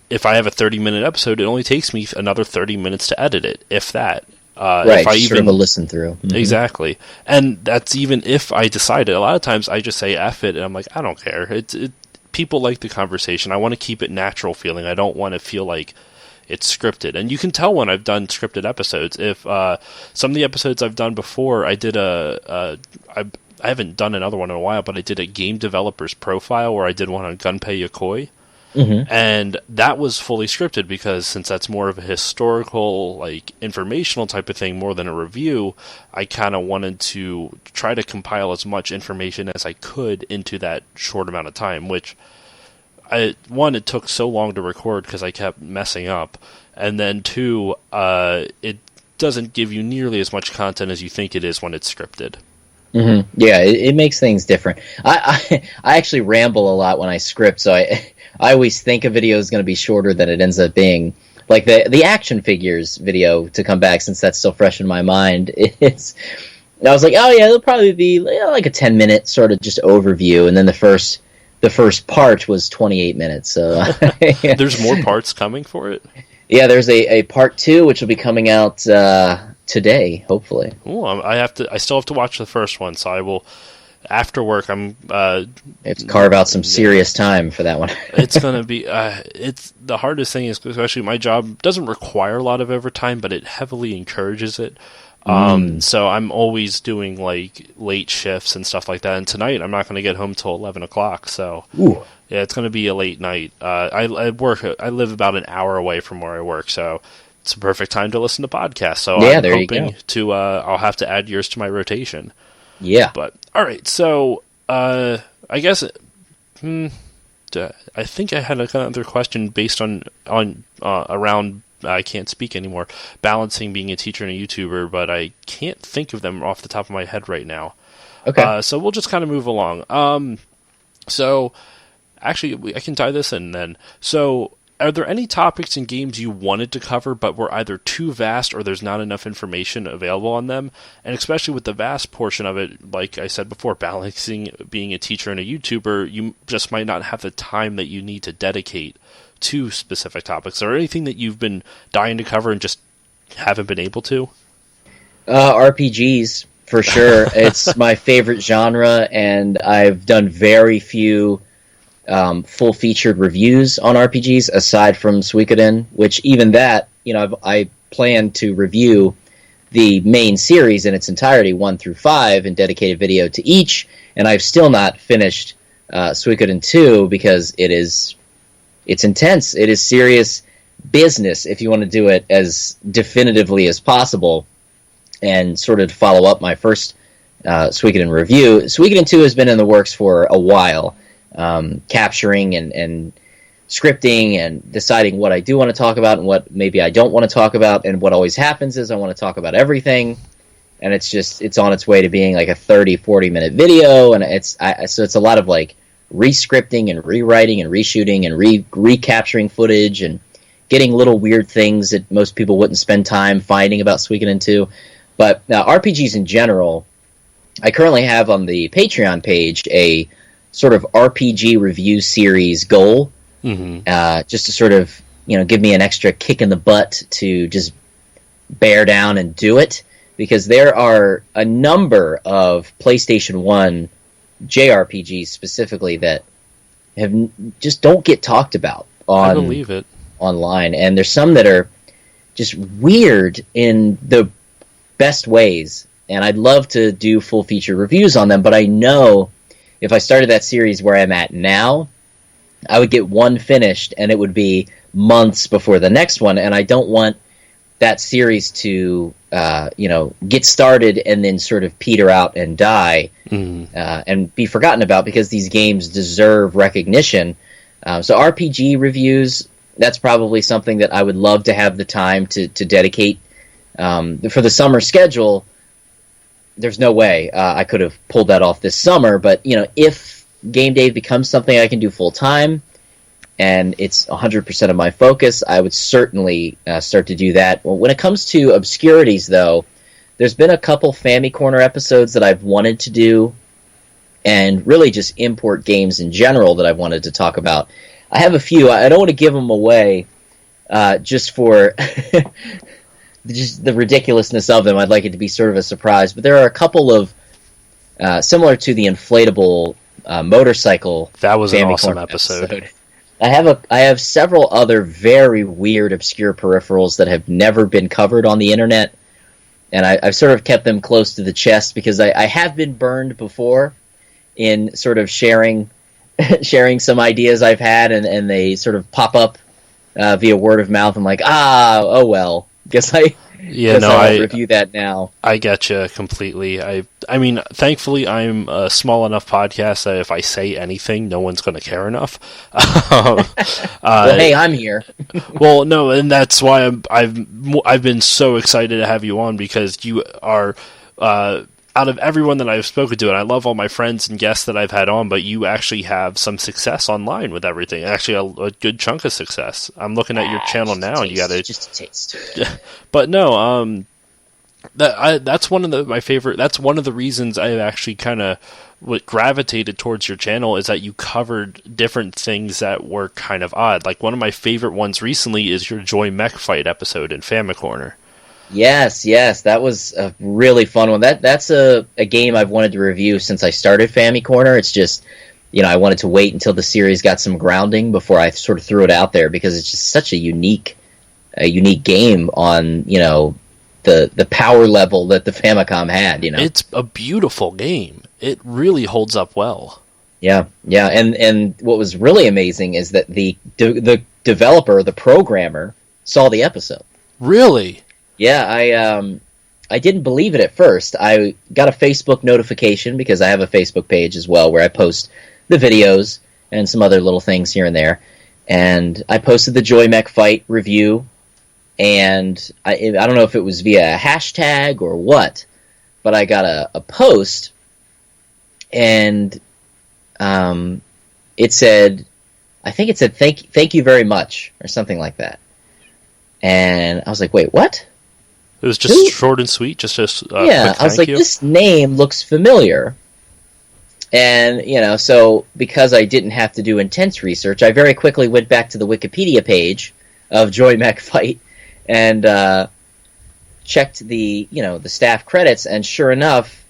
if I have a 30-minute episode, it only takes me another 30 minutes to edit it, if that. Right, if I even sort of a listen through. Exactly. And that's even if I decided. A lot of times I just say F it, and I'm like, I don't care. People like the conversation. I want to keep it natural feeling. I don't want to feel like it's scripted. And you can tell when I've done scripted episodes. If some of the episodes I've done before, I did I haven't done another one in a while, but I did a game developer's profile where I did one on Gunpei Yokoi. And that was fully scripted because since that's more of a historical, informational type of thing more than a review, I kind of wanted to try to compile as much information as I could into that short amount of time, which, it took so long to record because I kept messing up, and then 2, it doesn't give you nearly as much content as you think it is when it's scripted. Yeah, it makes things different. I actually ramble a lot when I script, so I always think a video is going to be shorter than it ends up being. Like the action figures video, to come back, since that's still fresh in my mind, I was like, oh yeah, it'll probably be like a 10-minute sort of just overview, and then the first part was 28 minutes. So yeah. There's more parts coming for it? Yeah, there's a part 2, which will be coming out today, hopefully. Ooh, I still have to watch the first one, so I will, after work, I have to carve out some serious time for that one. It's going to be, it's the hardest thing is, especially my job doesn't require a lot of overtime, but it heavily encourages it. So I'm always doing late shifts and stuff like that. And tonight I'm not going to get home till 11 o'clock. So Ooh. Yeah, it's going to be a late night. I live about an hour away from where I work, so it's a perfect time to listen to podcasts. So yeah, I'm hoping to, I'll have to add yours to my rotation. Yeah. But all right. So, I guess, I think I had another question based on around, I can't speak anymore, balancing being a teacher and a YouTuber, but I can't think of them off the top of my head right now. Okay. So we'll just kind of move along. So actually, I can tie this in then. So are there any topics in games you wanted to cover but were either too vast or there's not enough information available on them? And especially with the vast portion of it, like I said before, balancing being a teacher and a YouTuber, you just might not have the time that you need to dedicate to specific topics. Or anything that you've been dying to cover and just haven't been able to? RPGs, for sure. It's my favorite genre, and I've done very few full-featured reviews on RPGs, aside from Suikoden, which even that, I plan to review the main series in its entirety, 1 through 5, and dedicate a video to each, and I've still not finished Suikoden 2, because it's intense. It is serious business if you want to do it as definitively as possible. And sort of to follow up my first Suikoden review, Suikoden 2 has been in the works for a while. Capturing and scripting and deciding what I do want to talk about and what maybe I don't want to talk about, and what always happens is I want to talk about everything, and it's on its way to being like a 30-40 minute video, and so it's a lot of like re-scripting and rewriting and reshooting and recapturing footage and getting little weird things that most people wouldn't spend time finding about Suikoden 2. But RPGs in general, I currently have on the Patreon page a sort of RPG review series goal, just to sort of, give me an extra kick in the butt to just bear down and do it, because there are a number of PlayStation 1 JRPGs specifically that just don't get talked about I believe it. Online, and there's some that are just weird in the best ways, and I'd love to do full feature reviews on them, but I know if I started that series where I'm at now, I would get one finished, and it would be months before the next one, and I don't want that series to, get started and then sort of peter out and die, and be forgotten about, because these games deserve recognition. So RPG reviews, that's probably something that I would love to have the time to dedicate. For the summer schedule, there's no way I could have pulled that off this summer, but if GameDave becomes something I can do full time and it's 100% of my focus, I would certainly start to do that. When it comes to obscurities, though, there's been a couple Family Corner episodes that I've wanted to do, and really just import games in general that I've wanted to talk about. I have a few. I don't want to give them away just for just the ridiculousness of them. I'd like it to be sort of a surprise, but there are a couple of similar to the inflatable motorcycle. That was an awesome episode. I have several other very weird, obscure peripherals that have never been covered on the internet, and I've sort of kept them close to the chest, because I have been burned before in sort of sharing some ideas I've had, and they sort of pop up via word of mouth. I'm like, oh well. Guess I won't review that now. I get you completely. I mean, thankfully, I'm a small enough podcast that if I say anything, no one's going to care enough. Well, hey, I'm here. Well, no, and that's why I've been so excited to have you on, because you are out of everyone that I've spoken to, and I love all my friends and guests that I've had on, but you actually have some success online with everything. Actually, a good chunk of success. I'm looking at your channel now, and you got just a taste. But no, that's one of my favorite. That's one of the reasons I've actually kind of gravitated towards your channel, is that you covered different things that were kind of odd. Like, one of my favorite ones recently is your Joy Mech Fight episode in Family Corner. Yes, that was a really fun one. That's a game I've wanted to review since I started Family Corner. It's just, I wanted to wait until the series got some grounding before I sort of threw it out there, because it's just such a unique game on, the power level that the Famicom had, It's a beautiful game. It really holds up well. Yeah, and what was really amazing is that the developer, the programmer, saw the episode. Really? Yeah, I didn't believe it at first. I got a Facebook notification, because I have a Facebook page as well where I post the videos and some other little things here and there. And I posted the Joy Mech Fight review, and I don't know if it was via a hashtag or what, but I got a post, and it said, I think it said thank you very much or something like that. And I was like, wait, what? It was just short and sweet, just a quick I was like, you. This name looks familiar. And, so because I didn't have to do intense research, I very quickly went back to the Wikipedia page of Joy McFight and checked the staff credits, and sure enough,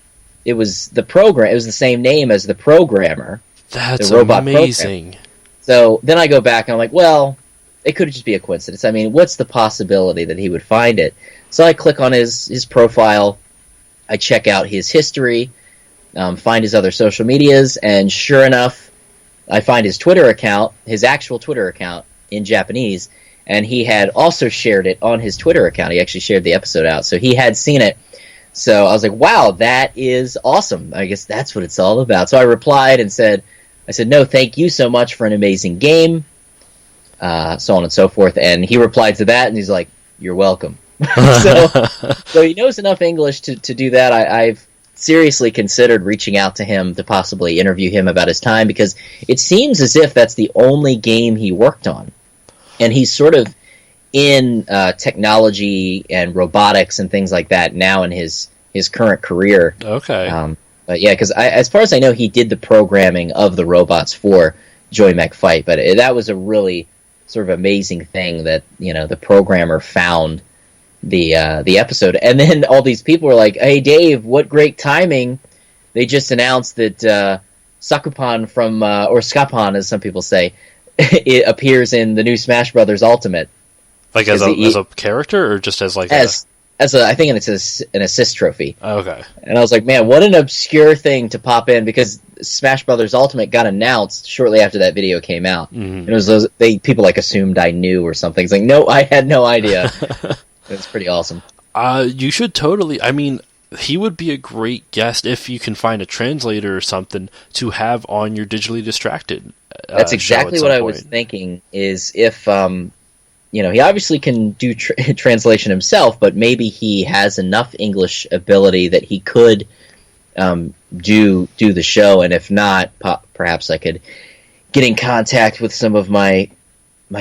it was the same name as the programmer. That's the robot amazing. Programmer. So then I go back and I'm like, well, it could just be a coincidence. I mean, what's the possibility that he would find it? So I click on his profile, I check out his history, find his other social medias, and sure enough, I find his Twitter account, his actual Twitter account in Japanese, and he had also shared it on his Twitter account. He actually shared the episode out, so he had seen it. So I was like, wow, that is awesome. I guess that's what it's all about. So I replied and said, no, thank you so much for an amazing game, so on and so forth. And he replied to that, and he's like, you're welcome. So he knows enough English to do that. I've seriously considered reaching out to him to possibly interview him about his time, because it seems as if that's the only game he worked on. And he's sort of in technology and robotics and things like that now in his current career. Okay. But yeah, because as far as I know, he did the programming of the robots for Joy McFight. But that was a really sort of amazing thing that, the programmer found the episode. And then all these people were like, hey, Dave, what great timing. They just announced that Sakupan from, or Skapan, as some people say, it appears in the new Smash Brothers Ultimate. Like as a character, or just as like I think it's an assist trophy. Okay. And I was like, man, what an obscure thing to pop in, because Smash Brothers Ultimate got announced shortly after that video came out. Mm-hmm. And it was people like assumed I knew or something. It's like, no, I had no idea. It's pretty awesome. You should totally. I mean, he would be a great guest if you can find a translator or something to have on your Digitally Distracted. That's exactly what I was thinking. Is if he obviously can do translation himself, but maybe he has enough English ability that he could do the show. And if not, perhaps I could get in contact with some of my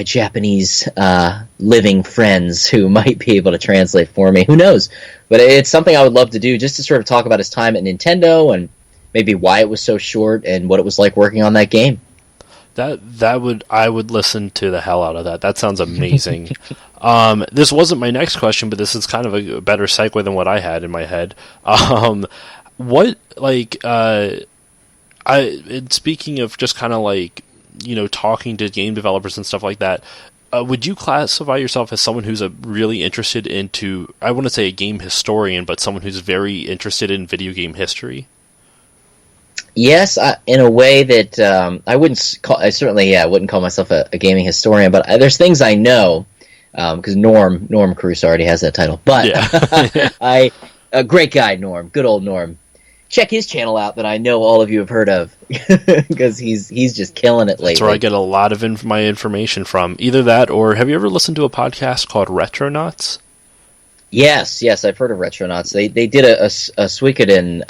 Japanese living friends who might be able to translate for me. Who knows? But it's something I would love to do, just to sort of talk about his time at Nintendo and maybe why it was so short and what it was like working on that game. I would listen to the hell out of that. That sounds amazing. This wasn't my next question, but this is kind of a better segue than what I had in my head. Speaking of just kind of like, talking to game developers and stuff like that, would you classify yourself as someone who's really interested into, I wouldn't say a game historian, but someone who's very interested in video game history? Yes, in a way that I wouldn't call myself a gaming historian, but there's things I know, because Norm Caruso already has that title. But yeah. A great guy, Norm, good old Norm. Check his channel out that I know all of you have heard of, because he's just killing it lately. That's where I get a lot of my information from. Either that, or have you ever listened to a podcast called Retronauts? Yes, I've heard of Retronauts. They did a Suikoden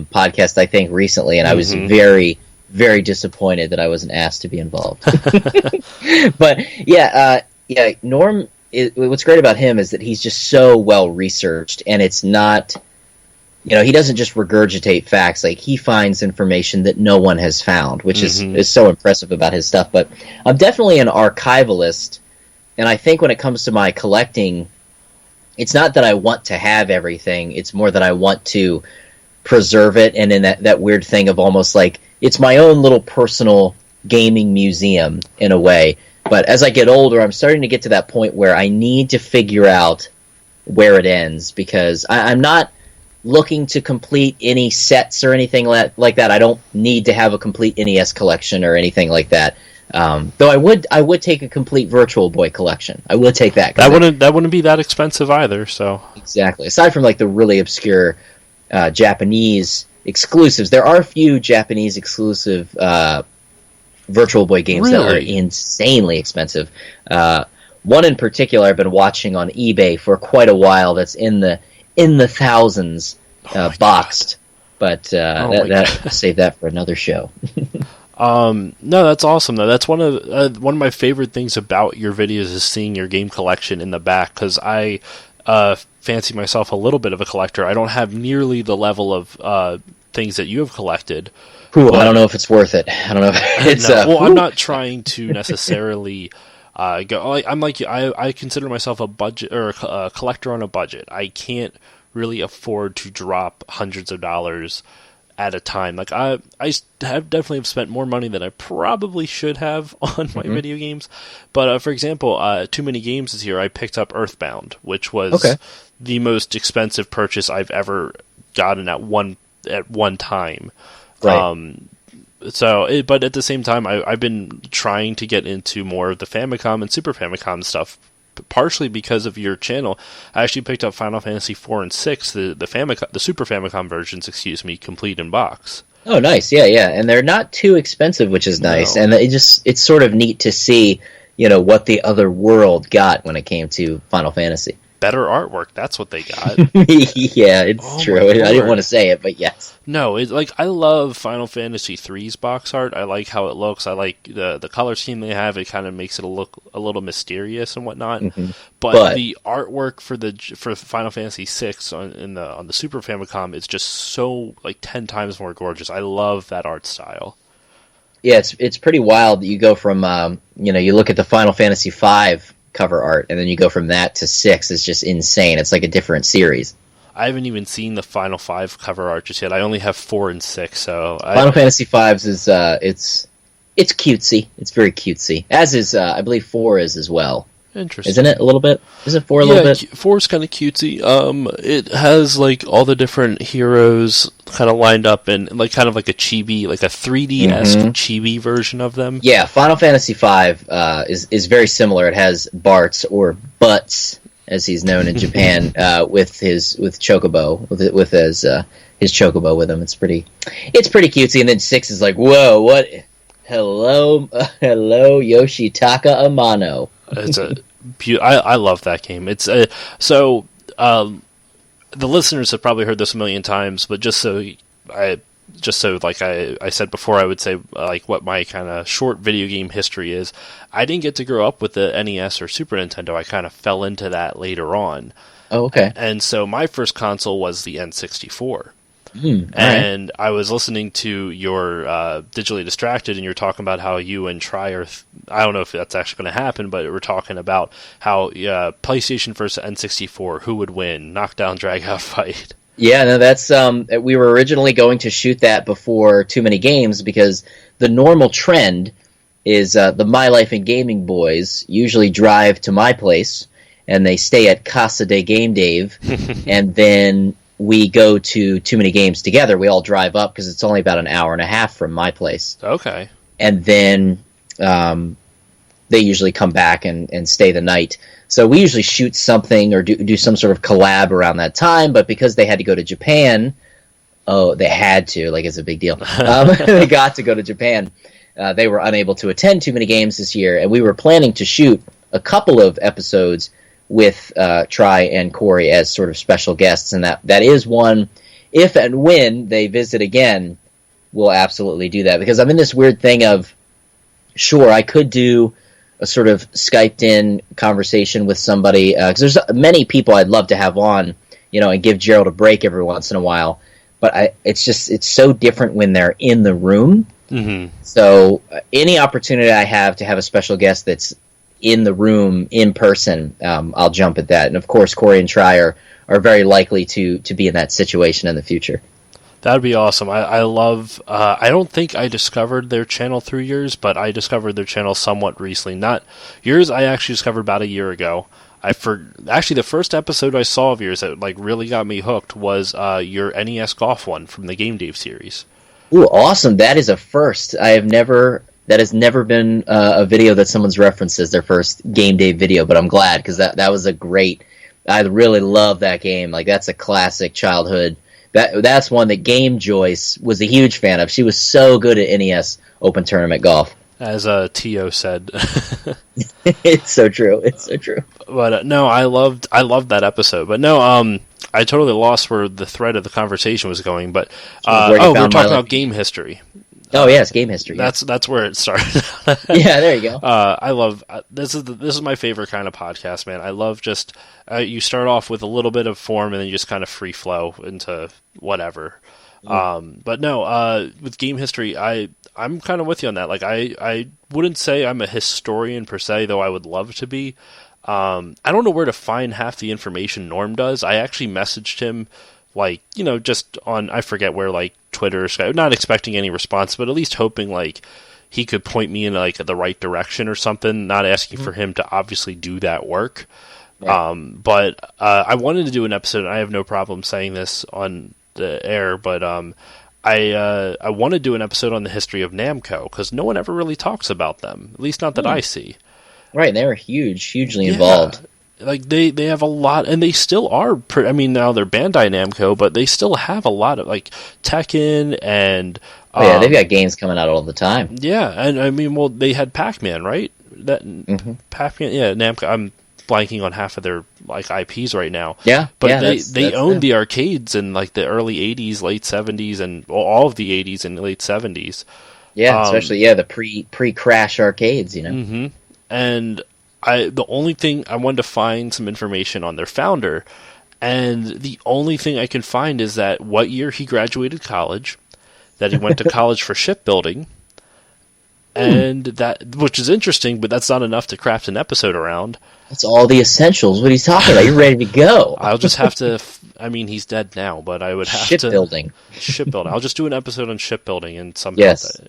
podcast, I think, recently, and I was very, very disappointed that I wasn't asked to be involved. But Norm. What's great about him is that he's just so well researched, and it's not, he doesn't just regurgitate facts. Like, he finds information that no one has found, which is so impressive about his stuff. But I'm definitely an archivalist, and I think when it comes to my collecting, it's not that I want to have everything, it's more that I want to preserve it, and in that weird thing of almost like, it's my own little personal gaming museum, in a way. But as I get older, I'm starting to get to that point where I need to figure out where it ends, because I'm not looking to complete any sets or anything like that. I don't need to have a complete NES collection or anything like that. Though I would take a complete Virtual Boy collection. I would take that. That wouldn't be that expensive either. So exactly. Aside from like the really obscure Japanese exclusives, there are a few Japanese exclusive Virtual Boy games that are insanely expensive. One in particular I've been watching on eBay for quite a while. That's in the thousands, boxed. God. But save that for another show. No, that's awesome though. That's one of my favorite things about your videos is seeing your game collection in the back, because I fancy myself a little bit of a collector. I don't have nearly the level of things that you have collected. Ooh, I don't know if it's worth it. I don't know if it's... well, I'm not trying to necessarily go... I'm like you. I consider myself a budget or a collector on a budget. I can't really afford to drop hundreds of dollars at a time. Like I have definitely spent more money than I probably should have on my video games. But for example, Too Many Games this year, I picked up Earthbound, which was the most expensive purchase I've ever gotten at one time. Right. But at the same time, I've been trying to get into more of the Famicom and Super Famicom stuff, partially because of your channel. I actually picked up Final Fantasy 4 and 6, the Super Famicom versions, complete in box. Oh, nice. Yeah, and they're not too expensive, which is nice. No. And it's sort of neat to see, what the other world got when it came to Final Fantasy. Better artwork, that's what they got. Yeah, it's true. I didn't want to say it, but yes. No, I love Final Fantasy 3's box art. I like how it looks. I like the color scheme they have. It kind of makes it look a little mysterious and whatnot. Mm-hmm. But the artwork for Final Fantasy 6 on the Super Famicom is just so 10 times more gorgeous. I love that art style. Yeah, it's pretty wild. You go from you look at the Final Fantasy 5 cover art, and then you go from that to 6. It's just insane. It's like a different series. I haven't even seen the Final 5 cover art just yet. I only have 4 and 6, so... Final Fantasy 5's is, it's cutesy. It's very cutesy. As is, I believe 4 is as well. Interesting. Isn't it a little bit? Isn't 4 a little bit? 4 is kind of cutesy. It has, all the different heroes kind of lined up in, kind of like a chibi, like a 3D-esque chibi version of them. Yeah, Final Fantasy 5 is very similar. It has Bart's, or Butts, as he's known in Japan, with Chocobo, with his Chocobo with him. It's pretty cutesy. And then 6 is like, whoa, what? Hello, Yoshitaka Amano. It's I love that game. It's so the listeners have probably heard this a million times, but just so I said before, I would say what my kind of short video game history is. I didn't get to grow up with the NES or Super Nintendo. I kind of fell into that later on. Oh, okay. And so my first console was the N64. And right. I was listening to your Digitally Distracted, and you're talking about how you and Tri are... I don't know if that's actually going to happen, but we're talking about how PlayStation versus N64, who would win? Knockdown, drag-out fight. Yeah, no, that's... we were originally going to shoot that before Too Many Games, because the normal trend is the My Life in Gaming boys usually drive to my place, and they stay at Casa de GameDave, and then... we go to Too Many Games together. We all drive up because it's only about an hour and a half from my place. Okay. And then they usually come back and stay the night. So we usually shoot something or do some sort of collab around that time, but because they had to go to Japan, they had to, it's a big deal. They got to go to Japan. They were unable to attend Too Many Games this year, and we were planning to shoot a couple of episodes with Tri and Corey as sort of special guests, and that is one, if and when they visit again, we'll absolutely do that, because I'm in this weird thing of, sure, I could do a sort of Skyped-in conversation with somebody, because there's many people I'd love to have on, and give Gerald a break every once in a while, but it's so different when they're in the room. Mm-hmm. So any opportunity I have to have a special guest that's in the room, in person, I'll jump at that. And of course, Corey and Tri are very likely to be in that situation in the future. That'd be awesome. I love... I don't think I discovered their channel through yours, but I discovered their channel somewhat recently. Not yours, I actually discovered about a year ago. Actually, the first episode I saw of yours that really got me hooked was your NES Golf one from the GameDave series. Ooh, awesome. That is a first. That has never been a video that someone's referenced as their first GameDave video, but I'm glad, because that was a great... I really love that game. That's a classic childhood... That's one that Game Joyce was a huge fan of. She was so good at NES Open Tournament Golf. As T.O. said. It's so true. It's so true. But no, I loved that episode. But no, I totally lost where the thread of the conversation was going. But we're talking about game history. Oh yes, game history. That's where it started. Yeah, there you go. I love this is my favorite kind of podcast, man. I love just you start off with a little bit of form and then you just kind of free flow into whatever. But no, with game history, I'm kind of with you on that. Like I wouldn't say I'm a historian per se, though I would love to be. I don't know where to find half the information Norm does. I actually messaged him, like, just on, I forget where, like, Twitter or Skype, not expecting any response, but at least hoping, like, he could point me in, like, the right direction or something, not asking for him to obviously do that work. Yeah. But I wanted to do an episode, and I have no problem saying this on the air, but I want to do an episode on the history of Namco, because no one ever really talks about them, at least not that I see. Right, they were hugely involved. Like, they have a lot, and they still are, I mean, now they're Bandai Namco, but they still have a lot of, like, Tekken, and... yeah, they've got games coming out all the time. Yeah, and, I mean, well, they had Pac-Man, right? Pac-Man, yeah, Namco, I'm blanking on half of their, like, IPs right now. Yeah, but yeah, they owned the arcades in, like, the early 80s, late 70s, and all of the 80s and late 70s. Yeah, especially, the pre-Crash arcades, Mm-hmm. And... the only thing I wanted to find some information on their founder, and the only thing I can find is that what year he graduated college, that he went to college for shipbuilding, and that, which is interesting, but that's not enough to craft an episode around. That's all the essentials. What are you talking about? You're ready to go. I'll just have to. I mean, he's dead now, but I would have shipbuilding. Shipbuilding. I'll just do an episode on shipbuilding and some. Yes.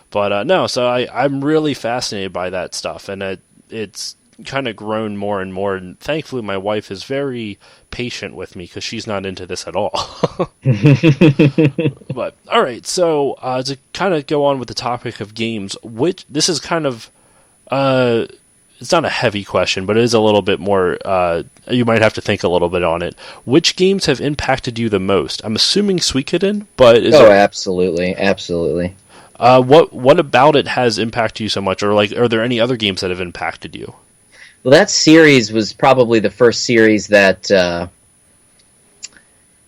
But no, so I'm really fascinated by that stuff, and it's kind of grown more and more, and thankfully my wife is very patient with me because she's not into this at all. But all right, so to kind of go on with the topic of games, which this is kind of it's not a heavy question, but it is a little bit more you might have to think a little bit on it. Which games have impacted you the most? I'm assuming Suikoden, but absolutely what about it has impacted you so much, or like, are there any other games that have impacted you? Well, that series was probably the first series that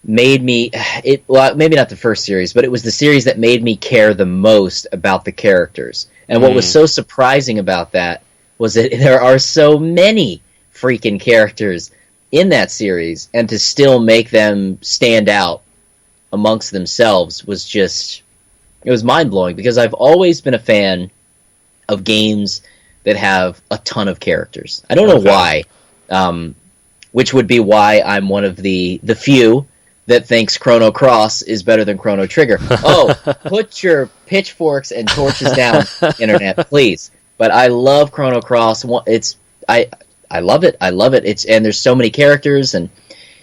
made me... well, maybe not the first series, but it was the series that made me care the most about the characters. And what was so surprising about that was that there are so many freaking characters in that series, and to still make them stand out amongst themselves was just... It was mind-blowing, because I've always been a fan of games that have a ton of characters. I don't know why, which would be why I'm one of the few that thinks Chrono Cross is better than Chrono Trigger. Oh, put your pitchforks and torches down, Internet, please. But I love Chrono Cross. I love it. I love it. And there's so many characters, and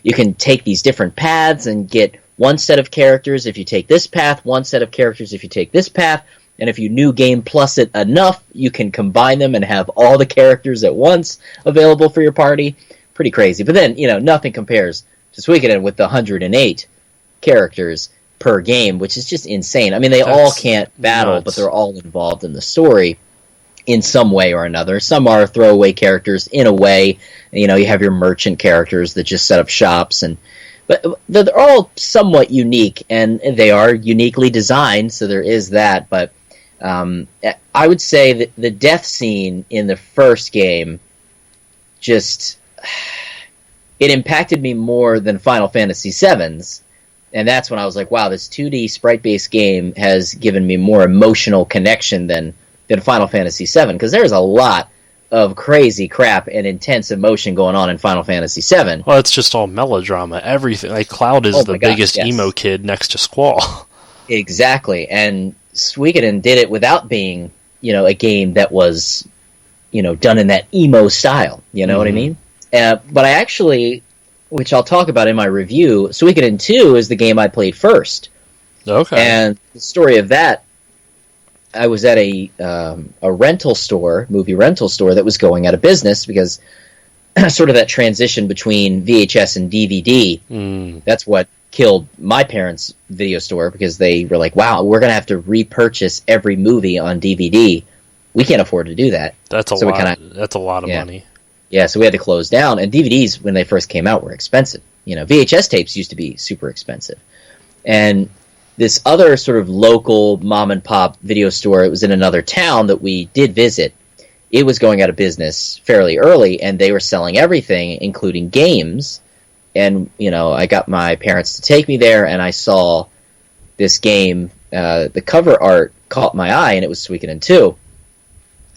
you can take these different paths and get one set of characters if you take this path, one set of characters if you take this path. And if you New Game Plus it enough, you can combine them and have all the characters at once available for your party. Pretty crazy. But then, nothing compares to Suikoden with the 108 characters per game, which is just insane. I mean, they all can't battle, nuts. But they're all involved in the story in some way or another. Some are throwaway characters in a way. You have your merchant characters that just set up shops, but they're all somewhat unique, and they are uniquely designed, so there is that. But I would say that the death scene in the first game just... it impacted me more than Final Fantasy VII's, and that's when I was like, wow, this 2D sprite-based game has given me more emotional connection than Final Fantasy VII, because there's a lot of crazy crap and intense emotion going on in Final Fantasy VII. Well, it's just all melodrama. Everything. Like, Cloud is the biggest emo kid next to Squall. Exactly, and Suikoden did it without being, a game that was, done in that emo style. You know what I mean? But I actually, which I'll talk about in my review, Suikoden 2 is the game I played first. Okay. And the story of that, I was at a rental store, movie rental store, that was going out of business because sort of that transition between VHS and DVD, that's what killed my parents' video store, because they were like, wow, we're going to have to repurchase every movie on DVD. We can't afford to do that. That's a lot. That's a lot of money. Yeah, so we had to close down. And DVDs, when they first came out, were expensive. VHS tapes used to be super expensive. And this other sort of local mom and pop video store, it was in another town that we did visit. It was going out of business fairly early, and they were selling everything, including games. And, I got my parents to take me there, and I saw this game. The cover art caught my eye, and it was Suikoden 2.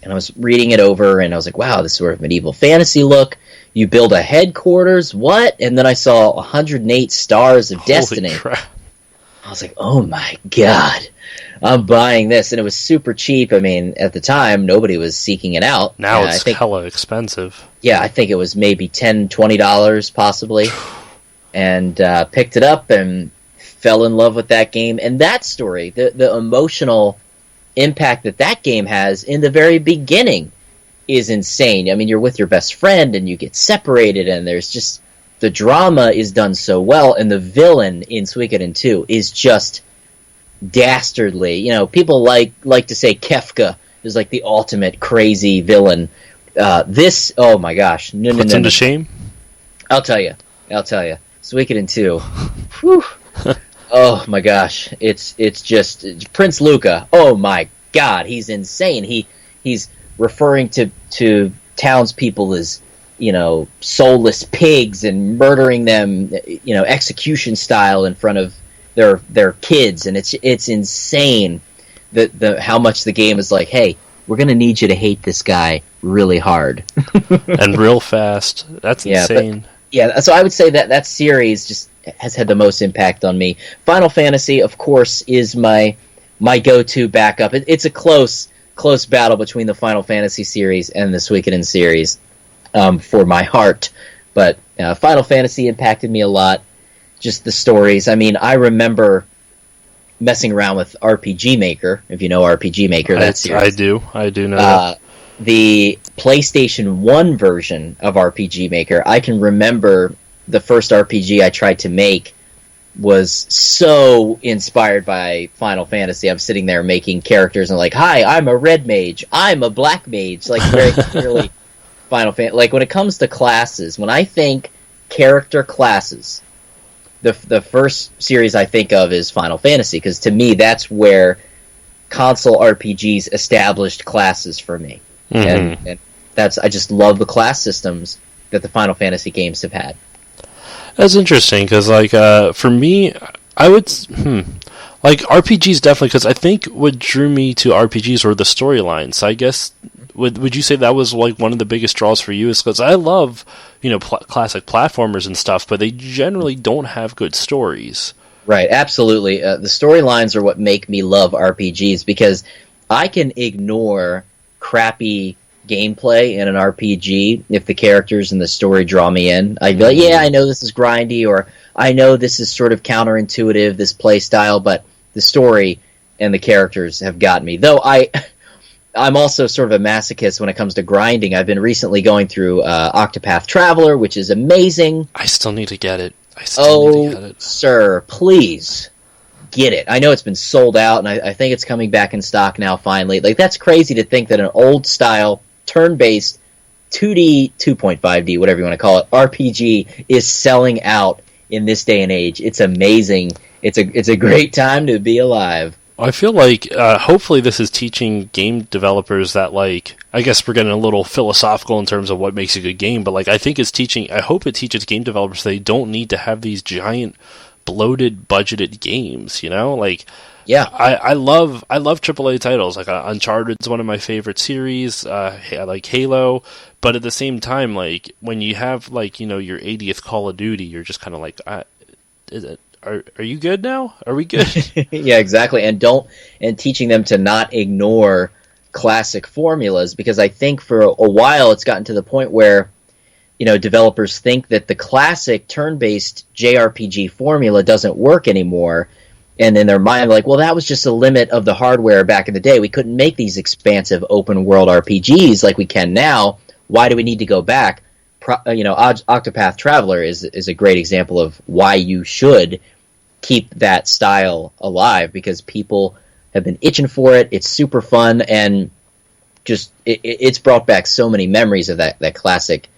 And I was reading it over, and I was like, wow, this sort of medieval fantasy look. You build a headquarters, what? And then I saw 108 Stars of Destiny. Holy crap. I was like, oh my god, I'm buying this. And it was super cheap. I mean, at the time, nobody was seeking it out. Now it's hella expensive. Yeah, I think it was maybe $10, $20 possibly. And picked it up and fell in love with that game. And that story, the emotional impact that game has in the very beginning is insane. I mean, you're with your best friend and you get separated, and there's just... the drama is done so well, and the villain in Suikoden 2 is just dastardly. People like to say Kefka is like the ultimate crazy villain. This, oh my gosh. No. Puts him to shame? I'll tell you. Suikoden 2. Whew. Oh my gosh. It's just... Prince Luca. Oh my god. He's insane. He's referring to townspeople as... soulless pigs and murdering them, execution style in front of their kids, and it's insane that how much the game is like, hey, we're gonna need you to hate this guy really hard and real fast. That's insane. So I would say that series just has had the most impact on me. Final Fantasy, of course, is my go-to backup. It's a close battle between the Final Fantasy series and the Suikoden series. For my heart, but Final Fantasy impacted me a lot. Just the stories. I mean, I remember messing around with RPG Maker. If you know RPG Maker, that series. I do know that. The PlayStation 1 version of RPG Maker. I can remember the first RPG I tried to make was so inspired by Final Fantasy. I'm sitting there making characters and like, hi, I'm a red mage. I'm a black mage. Like very clearly. Final Fantasy. Like when it comes to classes, when I think character classes, the first series I think of is Final Fantasy, because to me that's where console RPGs established classes for me, and that's I just love the class systems that the Final Fantasy games have had. That's interesting because for me, I would like RPGs definitely, because I think what drew me to RPGs were the storylines. I guess. Would you say that was like one of the biggest draws for you? Is because I love classic platformers and stuff, but they generally don't have good stories. Right, absolutely. The storylines are what make me love RPGs, because I can ignore crappy gameplay in an RPG if the characters and the story draw me in. I'd be like, yeah, I know this is grindy, or I know this is sort of counterintuitive, this play style, but the story and the characters have got me. Though I'm also sort of a masochist when it comes to grinding. I've been recently going through Octopath Traveler, which is amazing. I still need to get it. Sir, please get it. I know it's been sold out, and I think it's coming back in stock now finally. Like, that's crazy to think that an old-style, turn-based, 2D, 2.5D, whatever you want to call it, RPG is selling out in this day and age. It's amazing. It's a great time to be alive. I feel like hopefully this is teaching game developers that, like, I guess we're getting a little philosophical in terms of what makes a good game, but like I hope it teaches game developers they don't need to have these giant bloated budgeted games, like yeah, I love AAA titles. Like Uncharted is one of my favorite series. I like Halo, but at the same time, like when you have like your 80th Call of Duty, you're just kind of like, Are you good now? Are we good? Yeah, exactly. And teaching them to not ignore classic formulas, because I think for a while it's gotten to the point where developers think that the classic turn-based JRPG formula doesn't work anymore, and in their mind like, well, that was just a limit of the hardware back in the day. We couldn't make these expansive open world RPGs like we can now. Why do we need to go back? Octopath Traveler is a great example of why you should keep that style alive, because people have been itching for it. It's super fun, and just it's brought back so many memories of that classic,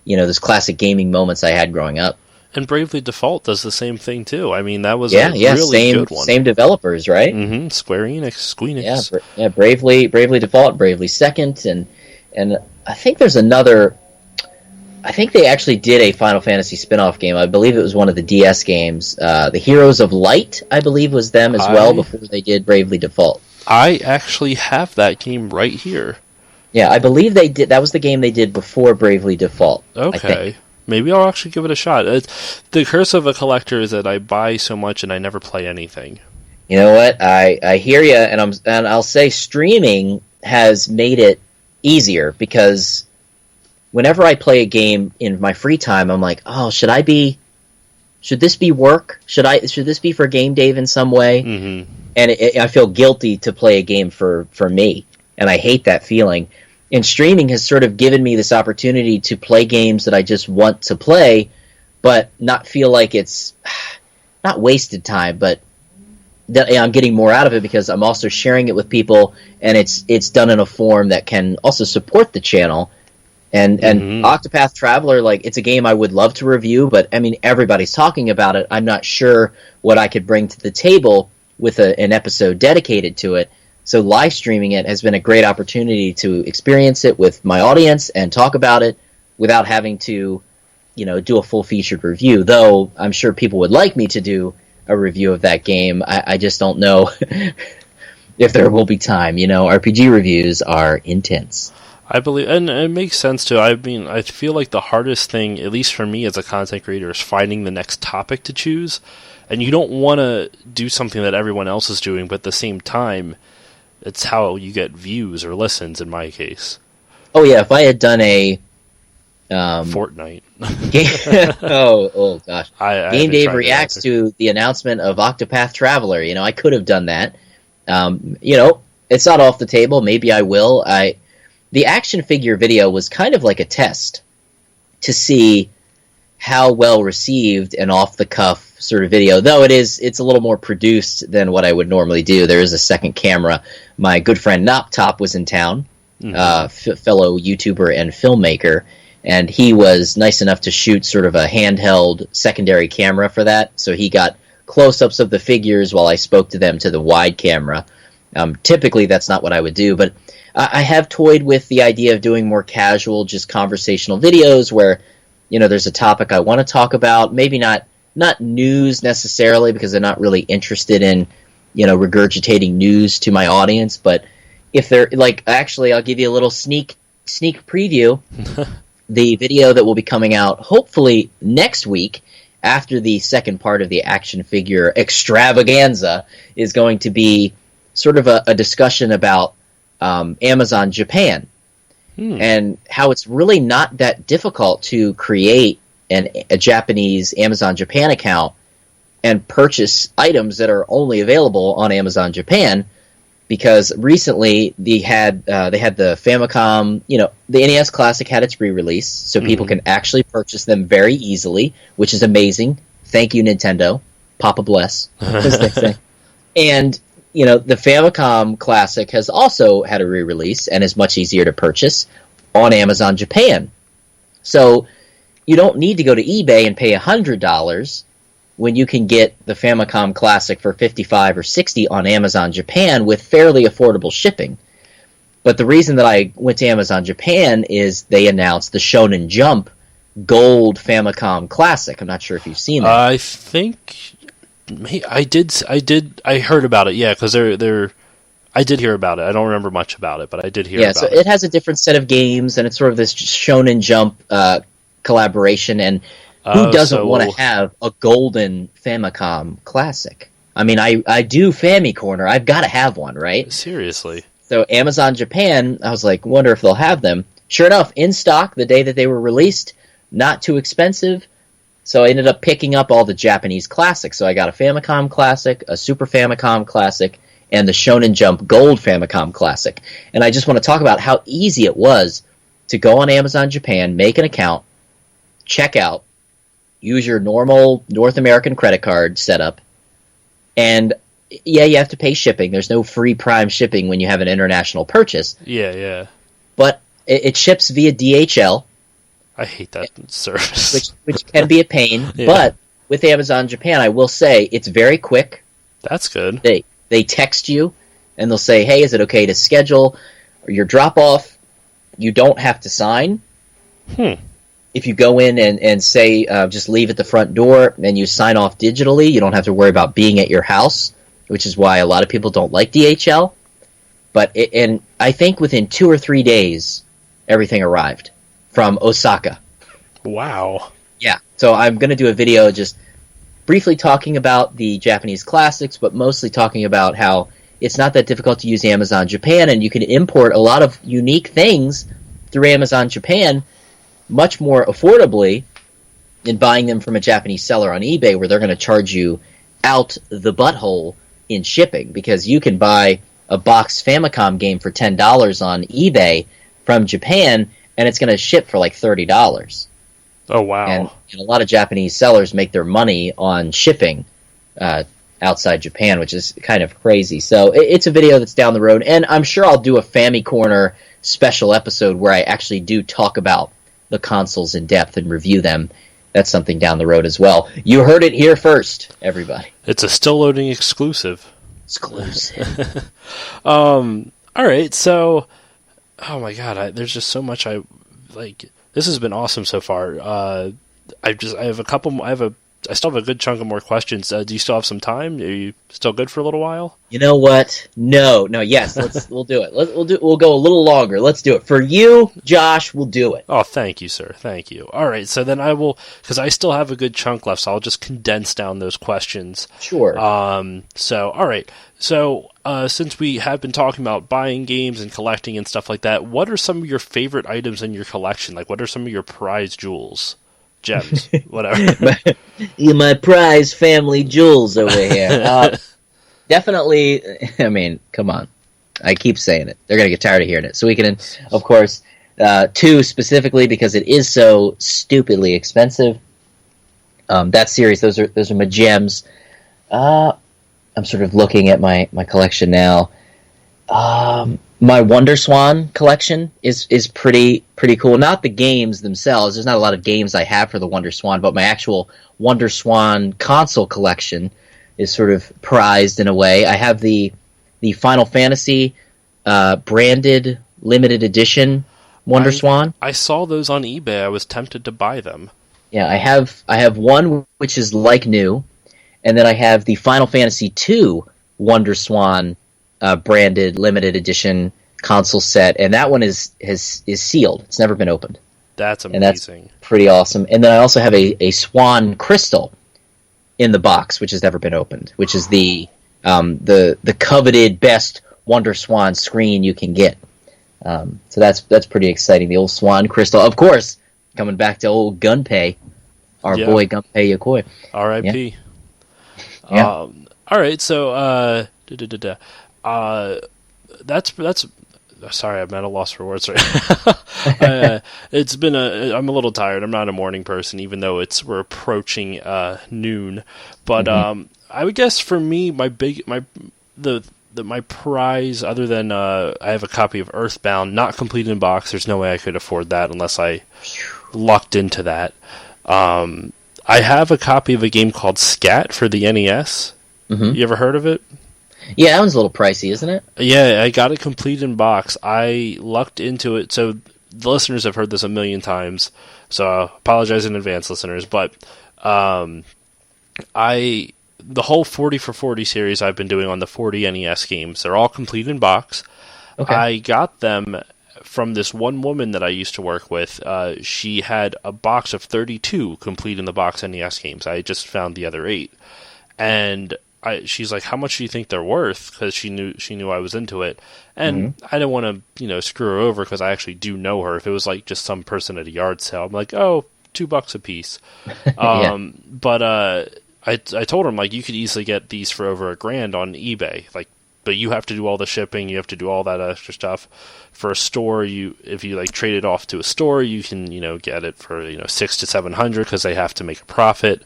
those classic gaming moments I had growing up. And Bravely Default does the same thing too. I mean, that was Yeah, a yeah, really good one. same developers, right? Mm-hmm. Square Enix, Squeenix. Yeah, Bravely Default, Bravely Second, and I think there's another. I think they actually did a Final Fantasy spin-off game. I believe it was one of the DS games. The Heroes of Light, I believe, was them as well before they did Bravely Default. I actually have that game right here. Yeah, I believe they did. That was the game they did before Bravely Default. Okay. Maybe I'll actually give it a shot. The curse of a collector is that I buy so much and I never play anything. You know what? I hear you, and I'll say streaming has made it easier because whenever I play a game in my free time, I'm like, oh, should this be work? Should this be for GameDave in some way? Mm-hmm. And I feel guilty to play a game for me, and I hate that feeling. And streaming has sort of given me this opportunity to play games that I just want to play, but not feel like it's not wasted time, but that I'm getting more out of it because I'm also sharing it with people, and it's done in a form that can also support the channel. And Octopath Traveler, like, it's a game I would love to review, but I mean, everybody's talking about it. I'm not sure what I could bring to the table with an episode dedicated to it. So live streaming it has been a great opportunity to experience it with my audience and talk about it without having to, do a full featured review. Though I'm sure people would like me to do a review of that game. I just don't know if there will be time. RPG reviews are intense. I believe, and it makes sense too. I mean, I feel like the hardest thing, at least for me as a content creator, is finding the next topic to choose. And you don't want to do something that everyone else is doing, but at the same time, it's how you get views or listens in my case. Oh yeah, if I had done a Fortnite. oh gosh. GameDave reacts to the announcement of Octopath Traveler. I could have done that. It's not off the table. Maybe I will. The action figure video was kind of like a test to see how well received an off-the-cuff sort of video, though it's a little more produced than what I would normally do. There is a second camera. My good friend Noptop was in town, fellow YouTuber and filmmaker, and he was nice enough to shoot sort of a handheld secondary camera for that, so he got close-ups of the figures while I spoke to them to the wide camera. Typically, that's not what I would do, but I have toyed with the idea of doing more casual, just conversational videos where, there's a topic I want to talk about. Maybe not news necessarily, because I'm not really interested in, regurgitating news to my audience. But if they're actually, I'll give you a little sneak preview. The video that will be coming out hopefully next week after the second part of the action figure extravaganza is going to be sort of a discussion about Amazon Japan and how it's really not that difficult to create a Japanese Amazon Japan account and purchase items that are only available on Amazon Japan, because recently they had the Famicom, the NES Classic had its re-release, so people can actually purchase them very easily, which is amazing. Thank you, Nintendo. Papa bless, as they say. And the Famicom Classic has also had a re-release and is much easier to purchase on Amazon Japan. So you don't need to go to eBay and pay $100 when you can get the Famicom Classic for $55 or $60 on Amazon Japan with fairly affordable shipping. But the reason that I went to Amazon Japan is they announced the Shonen Jump Gold Famicom Classic. I'm not sure if you've seen that. I think I did. I heard about it. Yeah, because I did hear about it. I don't remember much about it, but I did hear about it. Yeah, so it has a different set of games, and it's sort of this Shonen Jump collaboration. And who doesn't want to have a golden Famicom Classic? I mean, I do Family Corner. I've got to have one, right? Seriously. So Amazon Japan, I was like, wonder if they'll have them. Sure enough, in stock the day that they were released. Not too expensive. So I ended up picking up all the Japanese classics. So I got a Famicom Classic, a Super Famicom Classic, and the Shonen Jump Gold Famicom Classic. And I just want to talk about how easy it was to go on Amazon Japan, make an account, check out, use your normal North American credit card setup, and yeah, you have to pay shipping. There's no free Prime shipping when you have an international purchase. Yeah. But it ships via DHL. I hate that service. which can be a pain. Yeah. But with Amazon Japan, I will say it's very quick. That's good. They text you, and they'll say, hey, is it okay to schedule your drop-off? You don't have to sign. If you go in and say, just leave at the front door, and you sign off digitally, you don't have to worry about being at your house, which is why a lot of people don't like DHL. And I think within 2 or 3 days, everything arrived from Osaka. Wow. Yeah. So I'm going to do a video just briefly talking about the Japanese classics, but mostly talking about how it's not that difficult to use Amazon Japan, and you can import a lot of unique things through Amazon Japan much more affordably than buying them from a Japanese seller on eBay, where they're going to charge you out the butthole in shipping, because you can buy a boxed Famicom game for $10 on eBay from Japan, and it's going to ship for like $30. Oh, wow. And a lot of Japanese sellers make their money on shipping outside Japan, which is kind of crazy. So it's a video that's down the road, and I'm sure I'll do a Family Corner special episode where I actually do talk about the consoles in depth and review them. That's something down the road as well. You heard it here first, everybody. It's a still loading exclusive. All right, so oh my god, there's just so much I like. This has been awesome so far. I still have a good chunk of more questions. Do you still have some time? Are you still good for a little while? You know what? No. Yes, we'll do it. We'll go a little longer. Let's do it for you, Josh. We'll do it. Oh, thank you, sir. Thank you. All right, so then I will, because I still have a good chunk left, so I'll just condense down those questions. Sure. So all right. So since we have been talking about buying games and collecting and stuff like that, what are some of your favorite items in your collection? Like, what are some of your prize jewels? Gems, whatever. My prize family jewels over here. Definitely, I mean, come on. I keep saying it. They're going to get tired of hearing it. So we can, of course, 2 specifically because it is so stupidly expensive. That series, those are my gems. I'm sort of looking at my collection now. My Wonder Swan collection is pretty cool. Not the games themselves. There's not a lot of games I have for the Wonder Swan, but my actual Wonder Swan console collection is sort of prized in a way. I have the Final Fantasy branded limited edition Wonder Swan. I saw those on eBay. I was tempted to buy them. Yeah, I have one which is like new, and then I have the Final Fantasy II Wonder Swan branded limited edition console set, and that one is sealed. It's never been opened. That's amazing. And that's pretty awesome. And then I also have a Swan Crystal in the box, which has never been opened, which is the coveted best Wonder Swan screen you can get. So that's pretty exciting. The old Swan Crystal, of course, coming back to old Gunpei, our boy Gunpei Yokoi. R.I.P. Yeah. All right, so that's sorry, I'm at a loss for words right now. I'm a little tired. I'm not a morning person, even though we're approaching noon. But I would guess for me, my prize, other than I have a copy of Earthbound, not complete in box. There's no way I could afford that unless I lucked into that. I have a copy of a game called Scat for the NES. You ever heard of it? Yeah, that one's a little pricey, isn't it? Yeah, I got it complete in box. I lucked into it. So the listeners have heard this a million times, so I apologize in advance, listeners. But the whole 40 for 40 series I've been doing on the 40 NES games, they're all complete in box. Okay. I got them from this one woman that I used to work with. She had a box of 32 complete in the box NES games. I just found the other 8. And she's like, how much do you think they're worth? Because she knew I was into it. And I didn't want to, screw her over because I actually do know her. If it was like just some person at a yard sale, I'm like, oh, $2 a piece. But I told her, I'm like, you could easily get these for over $1,000 on eBay. Like, but you have to do all the shipping. You have to do all that extra stuff. For a store, if you like trade it off to a store, you can, get it for, $600 to $700 because they have to make a profit.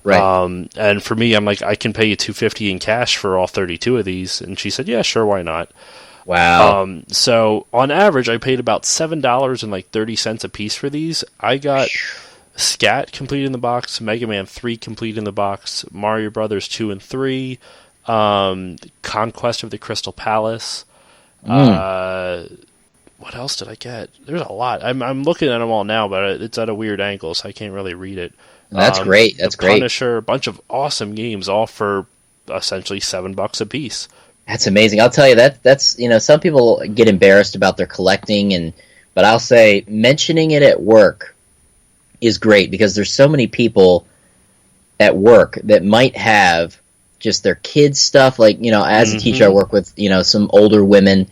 Right. And for me, I'm like, I can pay you $250 in cash for all 32 of these. And she said, yeah, sure, why not? Wow. So on average, I paid about $7.30 a piece for these. I got Scat complete in the box, Mega Man 3 complete in the box, Mario Brothers 2 and 3, Conquest of the Crystal Palace. What else did I get? There's a lot. I'm looking at them all now, but it's at a weird angle, so I can't really read it. That's great. That's great. Punisher, a bunch of awesome games, all for essentially $7 a piece. That's amazing. I'll tell you that's some people get embarrassed about their collecting, but I'll say mentioning it at work is great because there's so many people at work that might have just their kids' stuff. Like, as a teacher, I work with some older women,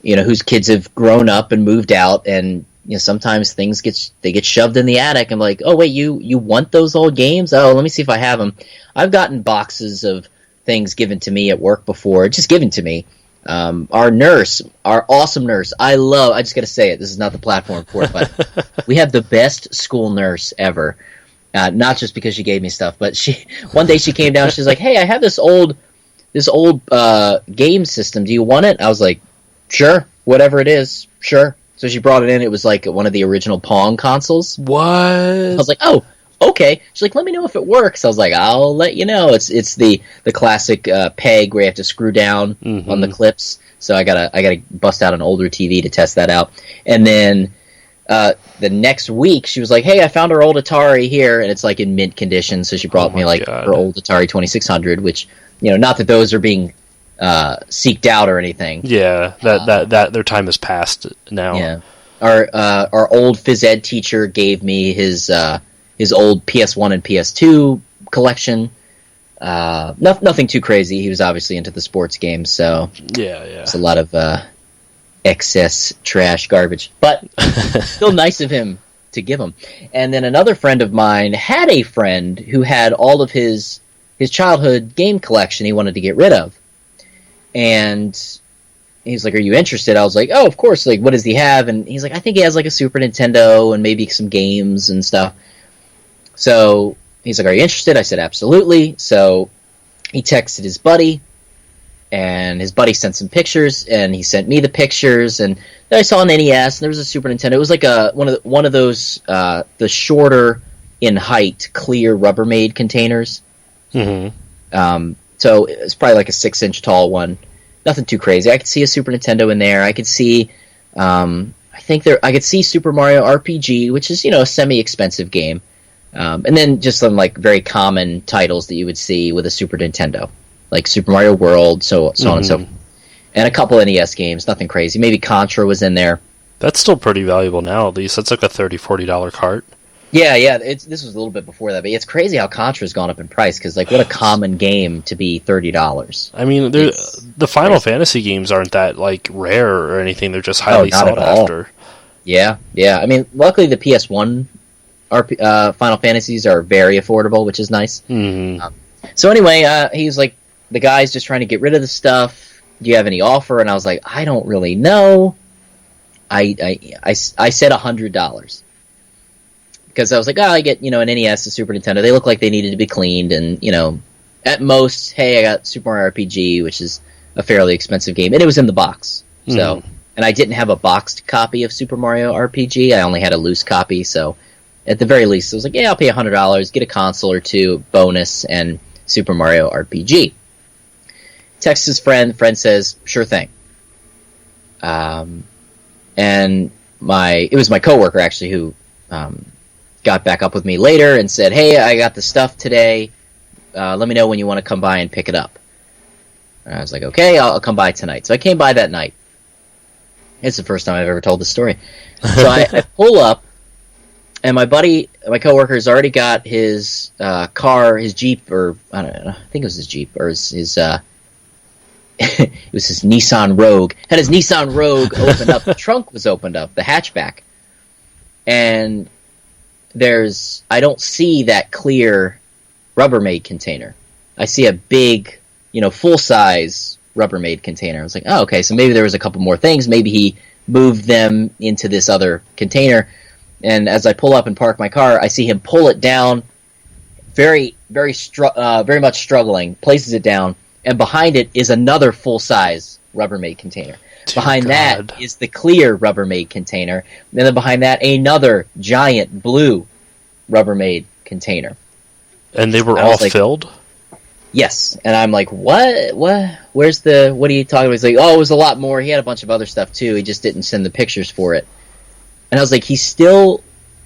whose kids have grown up and moved out, and sometimes things get shoved in the attic. I'm like, oh wait, you want those old games? Oh, let me see if I have them. I've gotten boxes of things given to me at work before, just given to me. Our awesome nurse, I just got to say it, this is not the platform for it, but we have the best school nurse ever. Not just because she gave me stuff, but one day she came down, she's like, hey, I have this old game system, do you want it? I was like, sure, whatever it is, sure. So she brought it in, it was like one of the original Pong consoles. What? I was like, oh, okay. She's like, let me know if it works. I was like, I'll let you know. It's the classic peg where you have to screw down on the clips. So I gotta bust out an older TV to test that out. And then the next week, she was like, hey, I found our old Atari here, and it's like in mint condition. So she brought me her old Atari 2600, which, not that those are being seeked out or anything. Yeah, that their time has passed now. Yeah, our old phys ed teacher gave me his old PS1 and PS2 collection. Nothing too crazy. He was obviously into the sports games, so yeah, it's a lot of excess trash garbage, but still nice of him to give him. And then another friend of mine had a friend who had all of his childhood game collection he wanted to get rid of. And he's like, are you interested? I was like, oh, of course. Like, what does he have? And he's like, I think he has like a Super Nintendo and maybe some games and stuff. So he's like, are you interested? I said, absolutely. So he texted his buddy, and his buddy sent some pictures, and he sent me the pictures. And then I saw an NES, and there was a Super Nintendo. It was like one of those the shorter in height, clear Rubbermaid containers. So it's probably like a 6-inch tall one. Nothing too crazy. I could see a Super Nintendo in there. I could see, I could see Super Mario RPG, which is a semi-expensive game, and then just some like very common titles that you would see with a Super Nintendo, like Super Mario World, so on and so forth. And a couple NES games. Nothing crazy. Maybe Contra was in there. That's still pretty valuable now. At least that's like a $30-$40 cart. Yeah. This was a little bit before that, but it's crazy how Contra's gone up in price because, like, what a common game to be $30. I mean, the Final Fantasy games aren't that like rare or anything. They're just highly sought after. Yeah. I mean, luckily the PS1 Final Fantasies are very affordable, which is nice. So anyway, he was like, the guy's just trying to get rid of the stuff. Do you have any offer? And I was like, I don't really know. I said $100. Because I was like, I get, an NES, a Super Nintendo. They look like they needed to be cleaned. And, at most, hey, I got Super Mario RPG, which is a fairly expensive game. And it was in the box. So, and I didn't have a boxed copy of Super Mario RPG. I only had a loose copy. So, at the very least, I was like, yeah, I'll pay $100, get a console or two, bonus, and Super Mario RPG. Texts his friend says, sure thing. And it was my coworker, actually, who got back up with me later and said, hey, I got the stuff today. Let me know when you want to come by and pick it up. And I was like, okay, I'll come by tonight. So I came by that night. It's the first time I've ever told this story. So I pull up, and my buddy, my coworker, has already got his car, his Jeep, or I don't know, I think it was his Jeep, or his it was his Nissan Rogue. Had his Nissan Rogue opened up. The trunk was opened up, the hatchback. And I don't see that clear Rubbermaid container. I see a big, full-size Rubbermaid container. I was like, oh, okay, so maybe there was a couple more things. Maybe he moved them into this other container. And as I pull up and park my car, I see him pull it down, very much struggling, places it down, and behind it is another full-size Rubbermaid container. Dear Behind God. that is the clear Rubbermaid container. And then behind that, another giant blue Rubbermaid container. And they were I all was like, filled? yes. And I'm like, what? Where's the, what are you talking about? He's like, oh, it was a lot more. He had a bunch of other stuff too. He just didn't send the pictures for it. And I was like, he still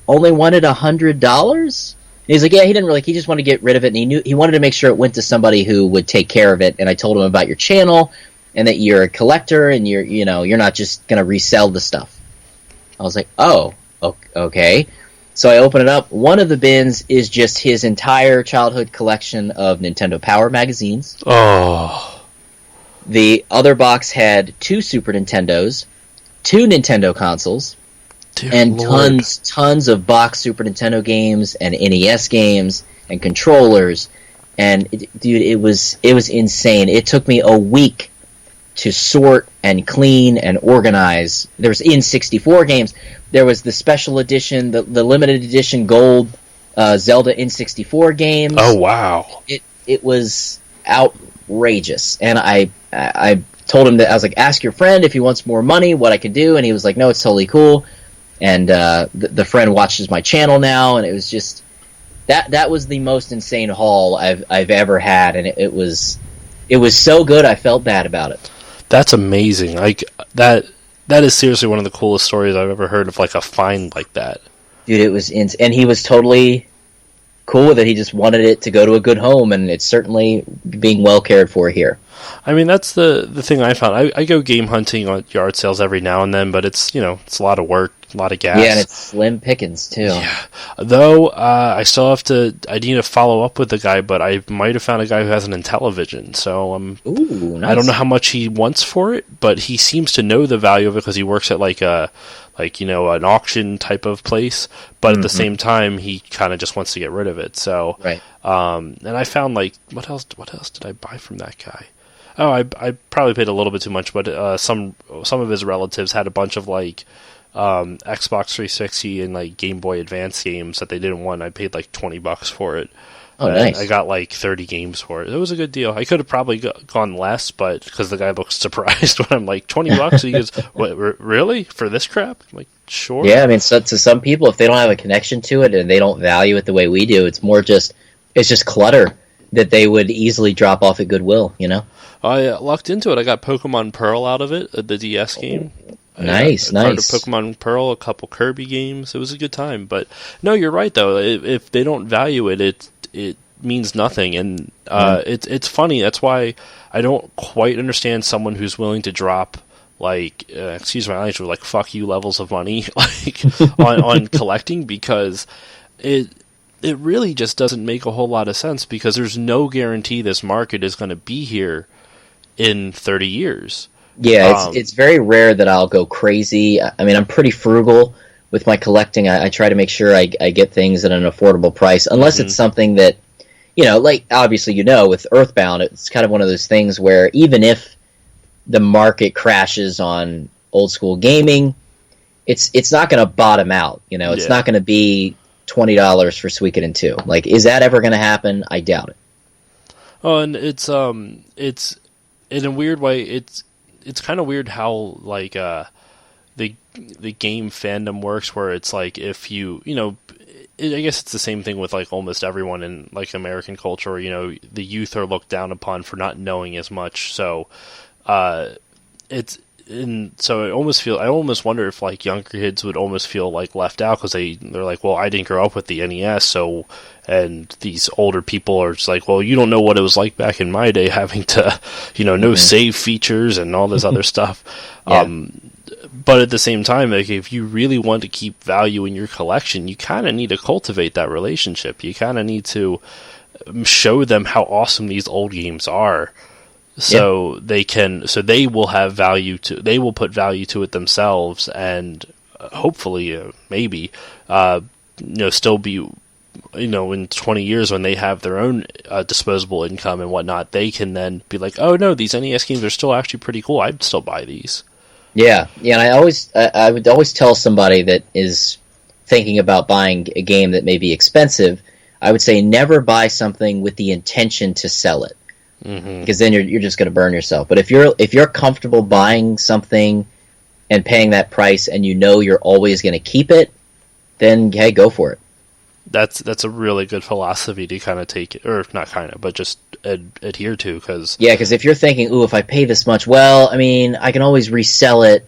only wanted $100? He's like, yeah, he didn't really. He just wanted to get rid of it, and he wanted to make sure it went to somebody who would take care of it. And I told him about your channel, and that you're a collector, and you're not just gonna resell the stuff. I was like, oh, okay. So I open it up. One of the bins is just his entire childhood collection of Nintendo Power magazines. Oh. The other box had 2 Super Nintendos, 2 Nintendo consoles, Dear and Lord. tons of box Super Nintendo games and NES games and controllers. And dude, it was insane. It took me a week to sort and clean and organize. There was N64 games. There was the special edition, the limited edition gold Zelda N64 games. Oh, wow. It was outrageous. And I told him that, I was like, ask your friend if he wants more money, what I could do. And he was like, no, it's totally cool. And the friend watches my channel now, and it was just that was the most insane haul I've ever had, and it was so good I felt bad about it. That's amazing. Like that is seriously one of the coolest stories I've ever heard of, like a find like that. Dude, it was and he was totally cool with it. He just wanted it to go to a good home, and it's certainly being well cared for here. I mean, that's the thing I found. I go game hunting on yard sales every now and then, but it's it's a lot of work, a lot of gas. Yeah, and it's slim pickings too. Yeah. Though I still have to. I need to follow up with the guy, but I might have found a guy who has an Intellivision. So Ooh, nice. I don't know how much he wants for it, but he seems to know the value of it because he works at an auction type of place. But at the same time, he kind of just wants to get rid of it. So right. And I found what else did I buy from that guy? Oh, I probably paid a little bit too much, but some of his relatives had a bunch of Xbox 360 and Game Boy Advance games that they didn't want. I paid $20 for it. Oh, nice. I got 30 games for it. It was a good deal. I could have probably gone less, but because the guy looked surprised when I'm like, $20? He goes, "What? Really? For this crap?" I'm like, sure. Yeah, I mean, so to some people, if they don't have a connection to it and they don't value it the way we do, it's just clutter that they would easily drop off at Goodwill. I lucked into it. I got Pokemon Pearl out of it, the DS game. Nice. Part of Pokemon Pearl, a couple Kirby games. It was a good time. But no, you're right though. If they don't value it, it means nothing. And it's funny. That's why I don't quite understand someone who's willing to drop excuse my language, fuck you levels of money on collecting, because it really just doesn't make a whole lot of sense, because there's no guarantee this market is going to be here in 30 years. Yeah, it's very rare that I'll go crazy. I mean, I'm pretty frugal with my collecting. I try to make sure I get things at an affordable price, unless it's something that, obviously, with Earthbound, it's kind of one of those things where even if the market crashes on old school gaming, it's not going to bottom out. It's not going to be $20 for Suikoden 2. Is that ever going to happen? I doubt it. Oh, and it's in a weird way, it's kind of weird how the game fandom works, where it's if you I guess it's the same thing with almost everyone in American culture. The youth are looked down upon for not knowing as much. So so I almost wonder if younger kids would almost feel left out, because they're like, well, I didn't grow up with the NES, and these older people are just well, you don't know what it was like back in my day, having to no save features and all this other stuff. Yeah. But at the same time, if you really want to keep value in your collection, you kind of need to cultivate that relationship. You kind of need to show them how awesome these old games are. So they will have value they will put value to it themselves, and hopefully, maybe, still be, in 20 years when they have their own disposable income and whatnot, they can then be like, oh no, these NES games are still actually pretty cool. I'd still buy these. Yeah, and I would always tell somebody that is thinking about buying a game that may be expensive, I would say never buy something with the intention to sell it. because then you're just going to burn yourself. But if you're comfortable buying something and paying that price, and you know you're always going to keep it, then hey, go for it. That's a really good philosophy to kind of take it, or not kind of, but just adhere to. Because if you're thinking, ooh, if I pay this much, well, I mean, I can always resell it.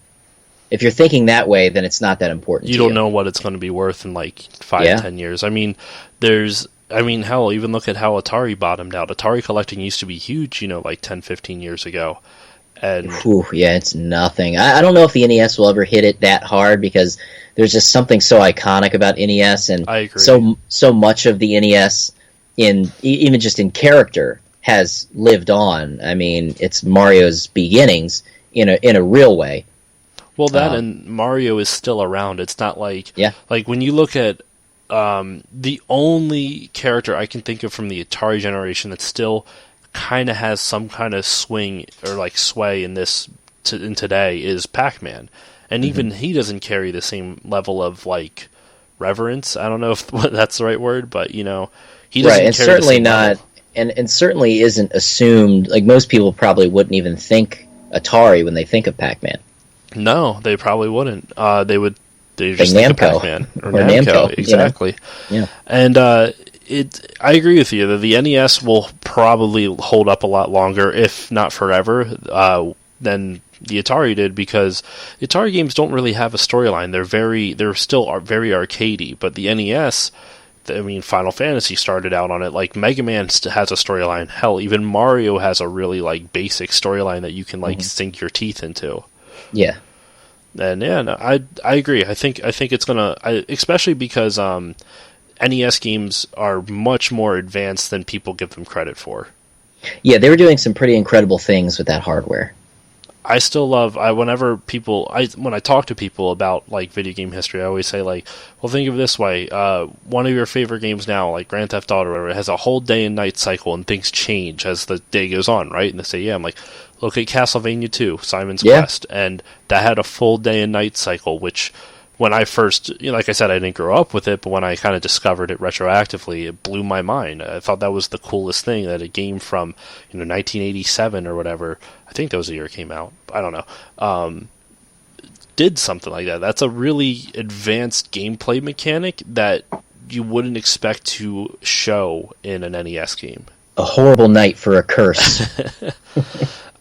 If you're thinking that way, then it's not that important. You don't know what it's going to be worth in like 5-10 years. I mean, hell, even look at how Atari bottomed out. Atari collecting used to be huge, like 10-15 years ago. And it's nothing. I don't know if the NES will ever hit it that hard, because there's just something so iconic about NES, and I agree. So much of the NES, even just in character, has lived on. I mean, it's Mario's beginnings in a real way. Well, and Mario is still around. It's not like like when you look at the only character I can think of from the Atari generation that still kind of has some kind of swing or like sway in today is Pac-Man, and even he doesn't carry the same level of like reverence. I don't know if that's the right word, but he doesn't and carry certainly the same not, level. and certainly isn't assumed. Like most people probably wouldn't even think Atari when they think of Pac-Man. No, they probably wouldn't. They just think of Pac-Man or Namco, exactly. Yeah, and I agree with you that the NES will probably hold up a lot longer, if not forever, than the Atari did, because the Atari games don't really have a storyline. They're still very arcadey, but the NES, I mean, Final Fantasy started out on it. Like Mega Man has a storyline. Hell, even Mario has a really like basic storyline that you can like sink your teeth into. Yeah. And I agree. I think it's gonna, especially because NES games are much more advanced than people give them credit for. Yeah, they were doing some pretty incredible things with that hardware. I still love when I talk to people about like video game history, I always say like, well, think of it this way: one of your favorite games now, like Grand Theft Auto, or whatever, it has a whole day and night cycle, and things change as the day goes on, right? And they say, yeah, I'm like, look at Castlevania 2, Simon's Quest, and that had a full day and night cycle, which when I first, like I said, I didn't grow up with it, but when I kind of discovered it retroactively, it blew my mind. I thought that was the coolest thing, that a game from 1987 or whatever, I think that was the year it came out, I don't know, did something like that. That's a really advanced gameplay mechanic that you wouldn't expect to show in an NES game. A horrible night for a curse.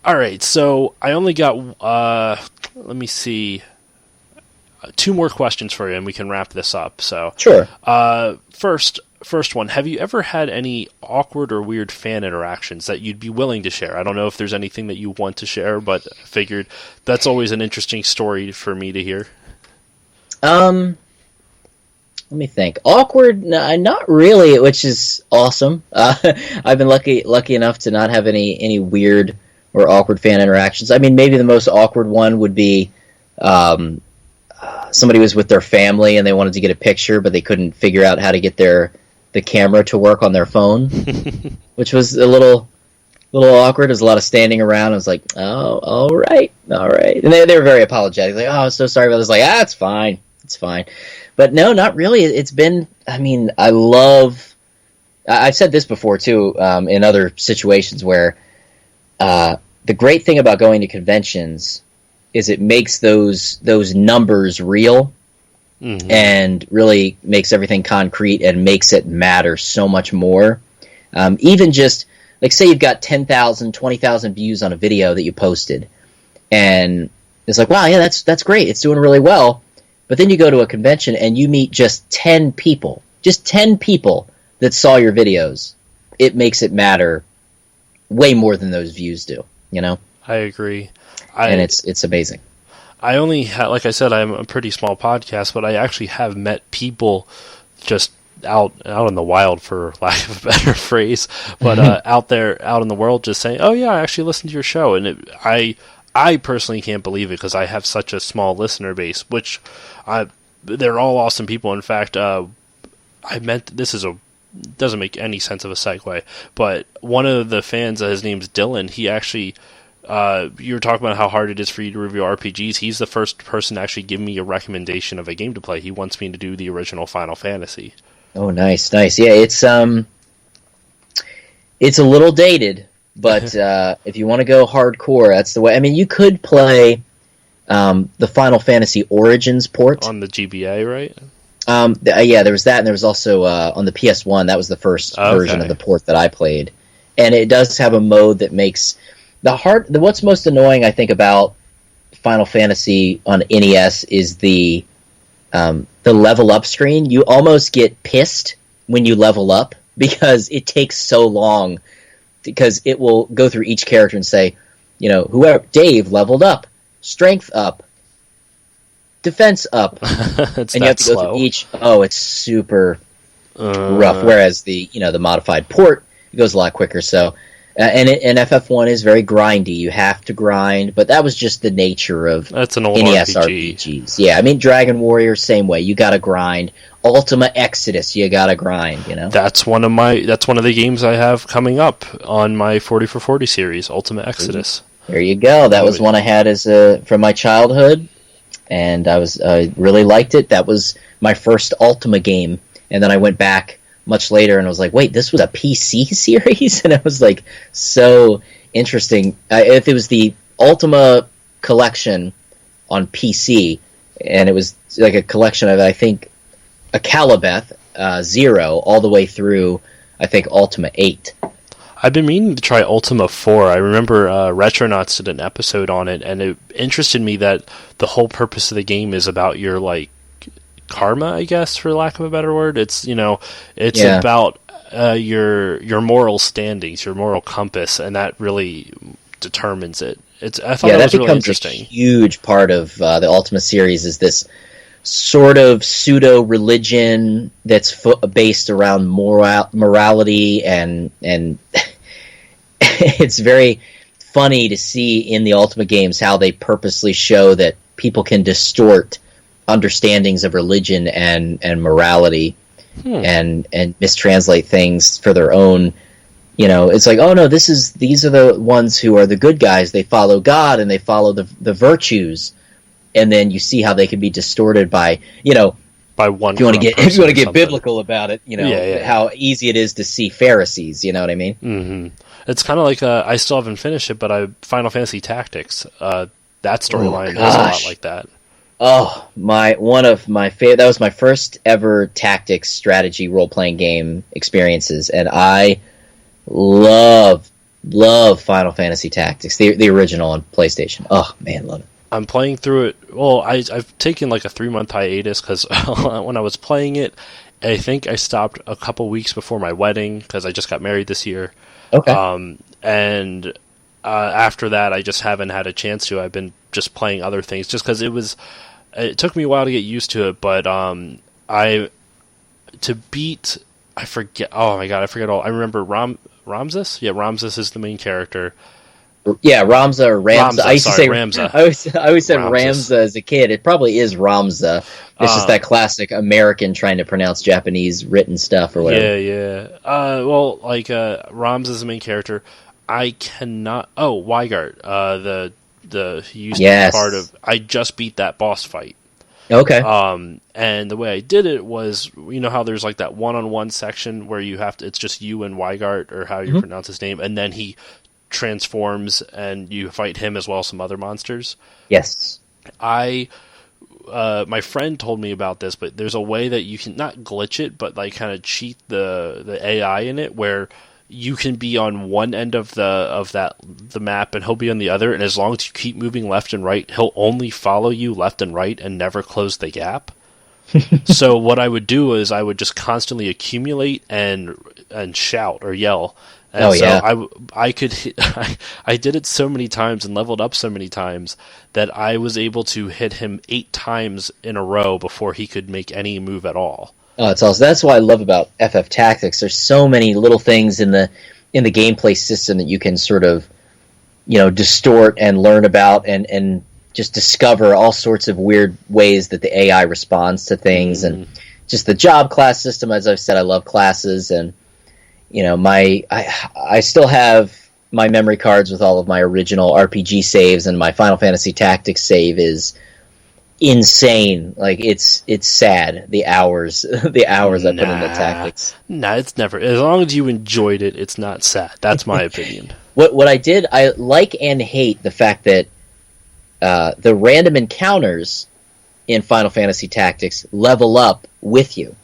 All right, so I only got, let me see, 2 more questions for you, and we can wrap this up. So, sure. First one: have you ever had any awkward or weird fan interactions that you'd be willing to share? I don't know if there's anything that you want to share, but I figured that's always an interesting story for me to hear. Let me think. Awkward? No, not really, which is awesome. I've been lucky enough to not have any weird or awkward fan interactions. I mean, maybe the most awkward one would be somebody was with their family and they wanted to get a picture, but they couldn't figure out how to get the camera to work on their phone, which was a little awkward. There's a lot of standing around. I was like, oh, all right. And they were very apologetic. Like, oh, I'm so sorry about this. Like, it's fine. It's fine. But no, not really. It's been, I mean, I've said this before too, in other situations where the great thing about going to conventions is it makes those numbers real, and really makes everything concrete and makes it matter so much more. Even just, like, say you've got 10,000, 20,000 views on a video that you posted, and it's like, wow, yeah, that's great. It's doing really well. But then you go to a convention and you meet just 10 people that saw your videos. It makes it matter way more than those views do, I agree. And it's amazing. I only like I said, I'm a pretty small podcast, but I actually have met people just out in the wild, for lack of a better phrase, but out in the world, just saying, "Oh yeah, I actually listened to your show," and I personally can't believe it, because I have such a small listener base, which they're all awesome people. In fact, doesn't make any sense of a segue, but one of the fans, his name's Dylan, he actually, you were talking about how hard it is for you to review RPGs. He's the first person to actually give me a recommendation of a game to play. He wants me to do the original Final Fantasy. Oh, nice. Yeah, it's a little dated, But if you want to go hardcore, that's the way. I mean, you could play the Final Fantasy Origins port on the GBA, right? Yeah, there was that, and there was also on the PS1. That was the first version of the port that I played, and it does have a mode that makes what's most annoying, I think, about Final Fantasy on NES is the level up screen. You almost get pissed when you level up because it takes so long. Because it will go through each character and say, whoever Dave leveled up, strength up, defense up, and you have to go through each. Oh, it's super rough. Whereas the modified port, it goes a lot quicker. So, and FF1 is very grindy. You have to grind, but that was just the nature of that's an old NES RPG. RPGs. Yeah, I mean Dragon Warrior, same way. You got to grind. Ultima Exodus, you got to grind. That's one of the games I have coming up on my 40 for 40 series, Ultima Exodus. There you go. That was one I had from my childhood, and I really liked it. That was my first Ultima game, and then I went back much later and I was like, wait, this was a PC series? And it was like so interesting. If it was the Ultima collection on PC, and it was like a collection of, I think, a Calibeth 0 all the way through, I think, Ultima 8. I've been meaning to try Ultima 4. I remember Retronauts did an episode on it, and it interested me that the whole purpose of the game is about your, like, karma, I guess, for lack of a better word. It's, about your moral standings, your moral compass, and that really determines it. I thought that was really interesting. A huge part of the Ultima series is this sort of pseudo-religion that's based around morality, and it's very funny to see in the Ultima games how they purposely show that people can distort understandings of religion and morality and mistranslate things for their own. It's like, oh no, these are the ones who are the good guys. They follow God and they follow the virtues. And then you see how they can be distorted by one. If you want to get biblical about it, how easy it is to see Pharisees. You know what I mean? Mm-hmm. It's kind of like I still haven't finished it, but Final Fantasy Tactics. That storyline is a lot like that. Oh, one of my favorite. That was my first ever tactics strategy role playing game experiences, and I love Final Fantasy Tactics, the original on PlayStation. Oh man, love it. I'm playing through it. Well, I've taken like a 3-month hiatus because when I was playing it, I think I stopped a couple weeks before my wedding because I just got married this year. Okay. And after that, I just haven't had a chance to. I've been just playing other things just because it took me a while to get used to it. But I forget. Oh my god, I forget all. I remember Ramses. Yeah, Ramses is the main character. Yeah, Ramza or Ramza. I used to say Ramza. I always said Ramza as a kid. It probably is Ramza. It's just that classic American trying to pronounce Japanese written stuff or whatever. Yeah. Well, like Ramza is the main character. I cannot. Oh, Weigart. He used to be part of. I just beat that boss fight. Okay. And the way I did it was, how there's like that one-on-one section where you have to. It's just you and Weigart, or how you pronounce his name, and then he transforms and you fight him as well as some other monsters. Yes. My friend told me about this, but there's a way that you can not glitch it, but like kind of cheat the AI in it, where you can be on one end of the map and he'll be on the other, and as long as you keep moving left and right, he'll only follow you left and right and never close the gap. So what I would do is I would just constantly accumulate and shout or yell. And I did it so many times and leveled up so many times that I was able to hit him 8 times in a row before he could make any move at all. Oh, it's awesome. That's what I love about FF Tactics. There's so many little things in the gameplay system that you can sort of, distort and learn about and just discover all sorts of weird ways that the AI responds to things, and just the job class system. As I've said, I love classes, and I still have my memory cards with all of my original RPG saves, and my Final Fantasy Tactics save is insane. Like it's sad. The hours I put into tactics. Nah, it's never. As long as you enjoyed it, it's not sad. That's my opinion. What I did, I like and hate the fact that the random encounters in Final Fantasy Tactics level up with you.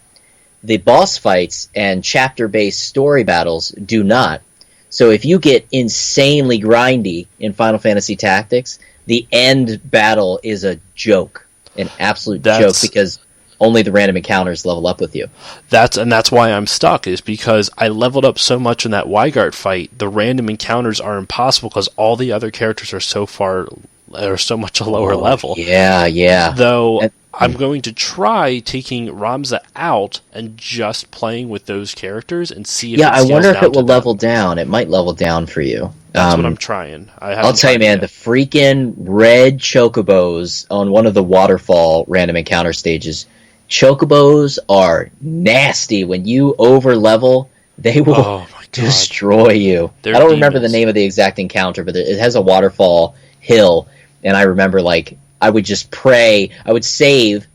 The boss fights and chapter-based story battles do not. So if you get insanely grindy in Final Fantasy Tactics, the end battle is a joke, an absolute joke, because only the random encounters level up with you. That's why I'm stuck, is because I leveled up so much in that Weigart fight. The random encounters are impossible because all the other characters are so much a lower level. Yeah. Though I'm going to try taking Ramza out and just playing with those characters and see if I wonder if it will level down. It might level down for you. That's what I'm trying. I'll tell you, man, the freaking red chocobos on one of the waterfall random encounter stages. Chocobos are nasty. When you over level, they will destroy you. I don't remember the name of the exact encounter, but it has a waterfall hill, and I remember, like, I would just pray, I would save,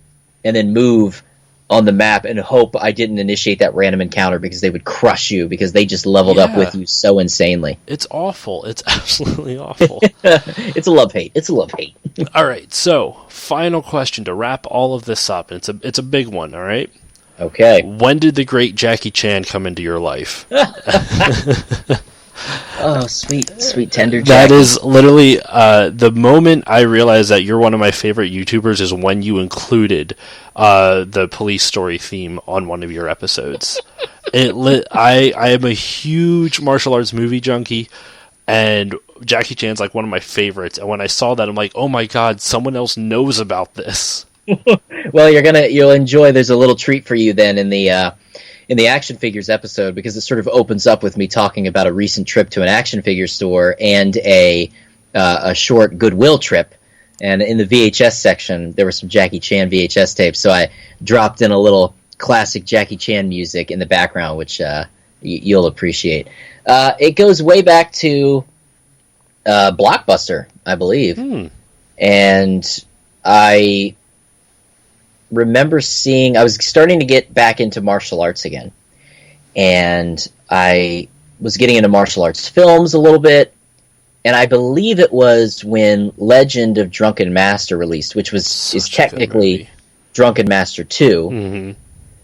and then move on the map and hope I didn't initiate that random encounter because they would crush you because they just leveled up with you so insanely. It's awful. It's absolutely awful. It's a love-hate. All right, so final question to wrap all of this up. And it's a big one, all right? Okay. When did the great Jackie Chan come into your life? Oh, sweet tender Jackie. That is literally the moment I realized that you're one of my favorite YouTubers is when you included the police story theme on one of your episodes. I am a huge martial arts movie junkie, and Jackie Chan's like one of my favorites. And when I saw that, I'm like, oh my god, someone else knows about this. Well, you'll enjoy. There's a little treat for you then in the action figures episode, because it sort of opens up with me talking about a recent trip to an action figure store and a short Goodwill trip. And in the VHS section, there were some Jackie Chan VHS tapes, so I dropped in a little classic Jackie Chan music in the background, which you'll appreciate. It goes way back to Blockbuster, I believe. And I remember I was starting to get back into martial arts again, and I was getting into martial arts films a little bit, and I believe it was when Legend of Drunken Master released, which is technically Drunken Master 2,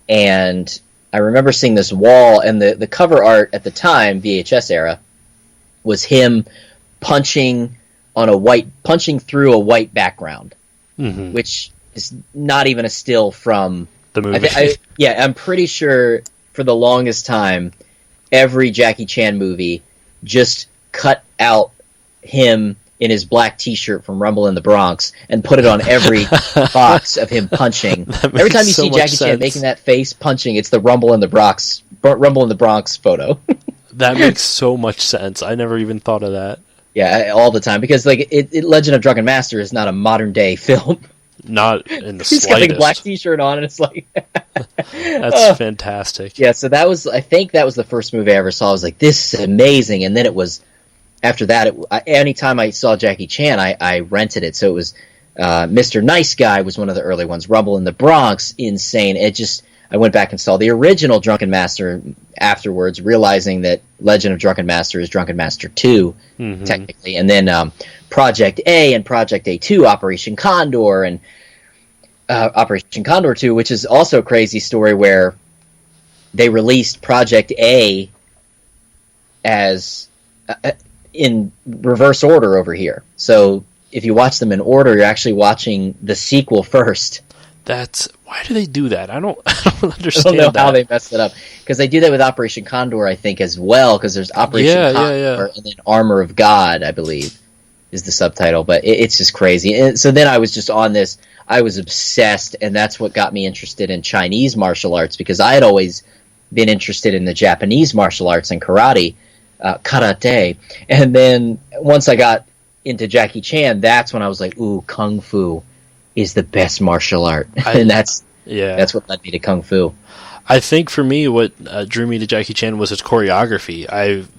and I remember seeing this wall, and the cover art at the time, VHS era, was him punching through a white background, which is not even a still from the movie. I'm pretty sure for the longest time, every Jackie Chan movie just cut out him in his black T-shirt from Rumble in the Bronx and put it on every box of him punching. Every time you see Jackie Chan making that face punching, it's the Rumble in the Bronx photo. That makes so much sense. I never even thought of that. Yeah, all the time, because like Legend of Drunken Master is not a modern day film. Not in the He's slightest. got a black T-shirt on, and it's like that's fantastic. Yeah, so I think that was the first movie I ever saw. I was like, this is amazing, and then it was after that. Anytime I saw Jackie Chan, I rented it. So it was Mr. Nice Guy was one of the early ones. Rumble in the Bronx, insane. I went back and saw the original Drunken Master afterwards, realizing that Legend of Drunken Master is Drunken Master 2, technically. And then Project A and Project A2, Operation Condor, and Operation Condor 2, which is also a crazy story where they released Project A as in reverse order over here. So if you watch them in order, you're actually watching the sequel first. Why do they do that? I don't understand. I don't know how they messed it up, because they do that with Operation Condor, I think, as well. Because there's Operation Condor and then Armor of God, I believe, is the subtitle. But it's just crazy. And so then I was just on this. I was obsessed, and that's what got me interested in Chinese martial arts, because I had always been interested in the Japanese martial arts and karate. And then once I got into Jackie Chan, that's when I was like, ooh, Kung Fu is the best martial art. And that's what led me to Kung Fu. I think for me, what drew me to Jackie Chan was his choreography.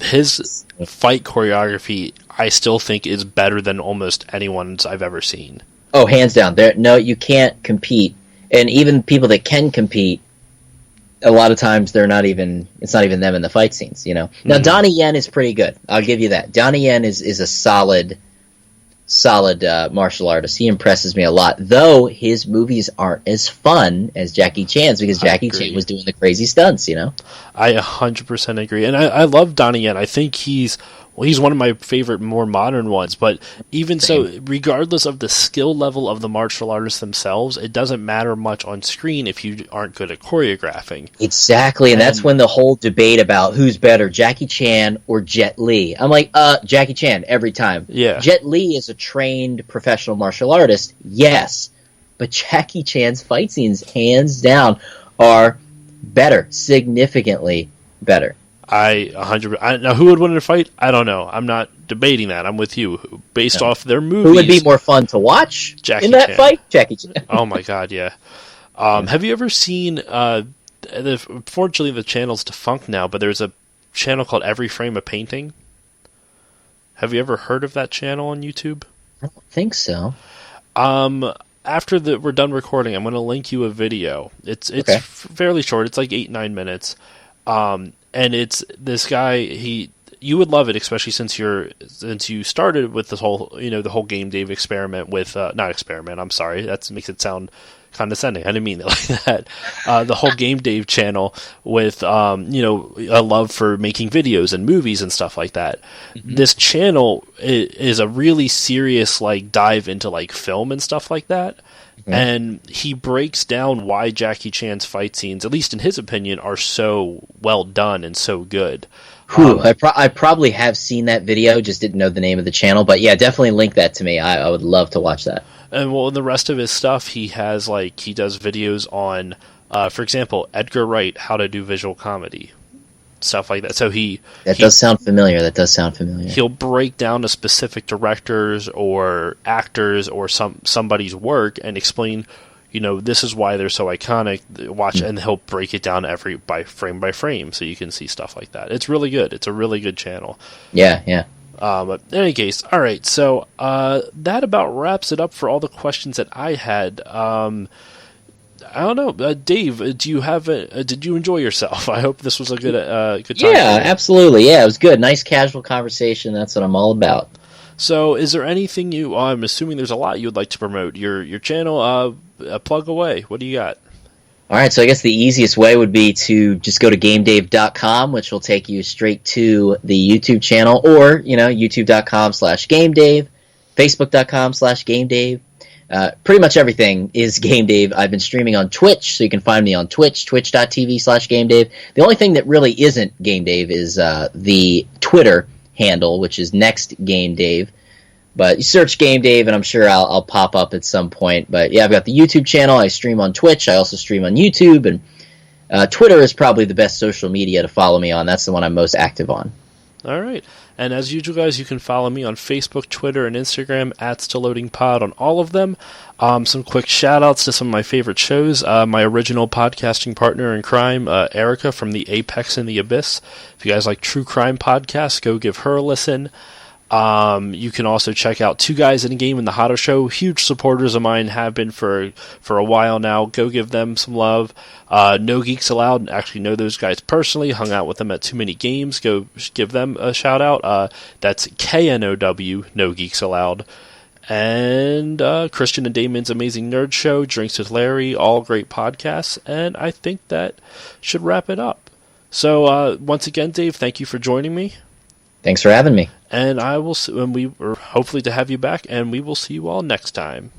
His fight choreography, I still think, is better than almost anyone's I've ever seen. Oh, hands down. No, you can't compete. And even people that can compete, a lot of times it's not even them in the fight scenes, you know. Now, Donnie Yen is pretty good. I'll give you that. Donnie Yen is a solid martial artist. He impresses me a lot, though his movies aren't as fun as Jackie Chan's because Jackie Chan was doing the crazy stunts, you know? I 100% agree. And I love Donnie Yen. I think he's one of my favorite more modern ones, but even so, regardless of the skill level of the martial artists themselves, it doesn't matter much on screen if you aren't good at choreographing. Exactly, and that's when the whole debate about who's better, Jackie Chan or Jet Li. I'm like, Jackie Chan every time. Yeah. Jet Li is a trained professional martial artist, yes, but Jackie Chan's fight scenes, hands down, are better, significantly better. Now, who would win in a fight? I don't know. I'm not debating that. I'm with you. Based off their movies, who would be more fun to watch in that fight? Jackie Chan. Oh my god, yeah. Have you ever seen? Fortunately, the channel's defunct now, but there's a channel called Every Frame a Painting. Have you ever heard of that channel on YouTube? I don't think so. After we're done recording, I'm going to link you a video. It's fairly short. It's like 8-9 minutes. And it's this guy. You would love it, especially since you started with this whole, the whole GameDave experiment with not experiment. I'm sorry, that makes it sound condescending. I didn't mean it like that. The whole GameDave channel with a love for making videos and movies and stuff like that. Mm-hmm. This channel is a really serious dive into film and stuff like that. Mm-hmm. And he breaks down why Jackie Chan's fight scenes, at least in his opinion, are so well done and so good. I probably have seen that video, just didn't know the name of the channel. But yeah, definitely link that to me. I would love to watch that. And well, in the rest of his stuff, he has he does videos on, for example, Edgar Wright, how to do visual comedy, stuff like that. So that does sound familiar. He'll break down to specific directors or actors or somebody's work and explain, this is why they're so iconic. Watch, and he'll break it down by frame, so you can see stuff like that. It's really good. It's a really good channel. Yeah. But in any case, all right. So that about wraps it up for all the questions that I had. I don't know, Dave. Did you enjoy yourself? I hope this was a good time. Yeah, absolutely. Yeah, it was good. Nice casual conversation. That's what I'm all about. So, is there anything I'm assuming there's a lot you would like to promote. Your channel. Plug away. What do you got? All right, so I guess the easiest way would be to just go to GameDave.com, which will take you straight to the YouTube channel, or, YouTube.com/GameDave, Facebook.com/GameDave. Pretty much everything is GameDave. I've been streaming on Twitch, so you can find me on Twitch, twitch.tv/GameDave. The only thing that really isn't GameDave is the Twitter handle, which is NextGameDave. But you search GameDave, and I'm sure I'll pop up at some point. But yeah, I've got the YouTube channel. I stream on Twitch. I also stream on YouTube. And Twitter is probably the best social media to follow me on. That's the one I'm most active on. All right. And as usual, guys, you can follow me on Facebook, Twitter, and Instagram @StillLoadingPod on all of them. Some quick shout-outs to some of my favorite shows. My original podcasting partner in crime, Erica from the Apex and the Abyss. If you guys like true crime podcasts, go give her a listen. You can also check out Two Guys in a Game and The Hotto Show. Huge supporters of mine, have been for a while now. Go give them some love. No Geeks Allowed. Actually know those guys personally. Hung out with them at Too Many Games. Go give them a shout out. That's KNOW, No Geeks Allowed. And Christian and Damon's Amazing Nerd Show, Drinks with Larry, all great podcasts. And I think that should wrap it up. So once again, Dave, thank you for joining me. Thanks for having me. And we are hopefully to have you back, and we will see you all next time.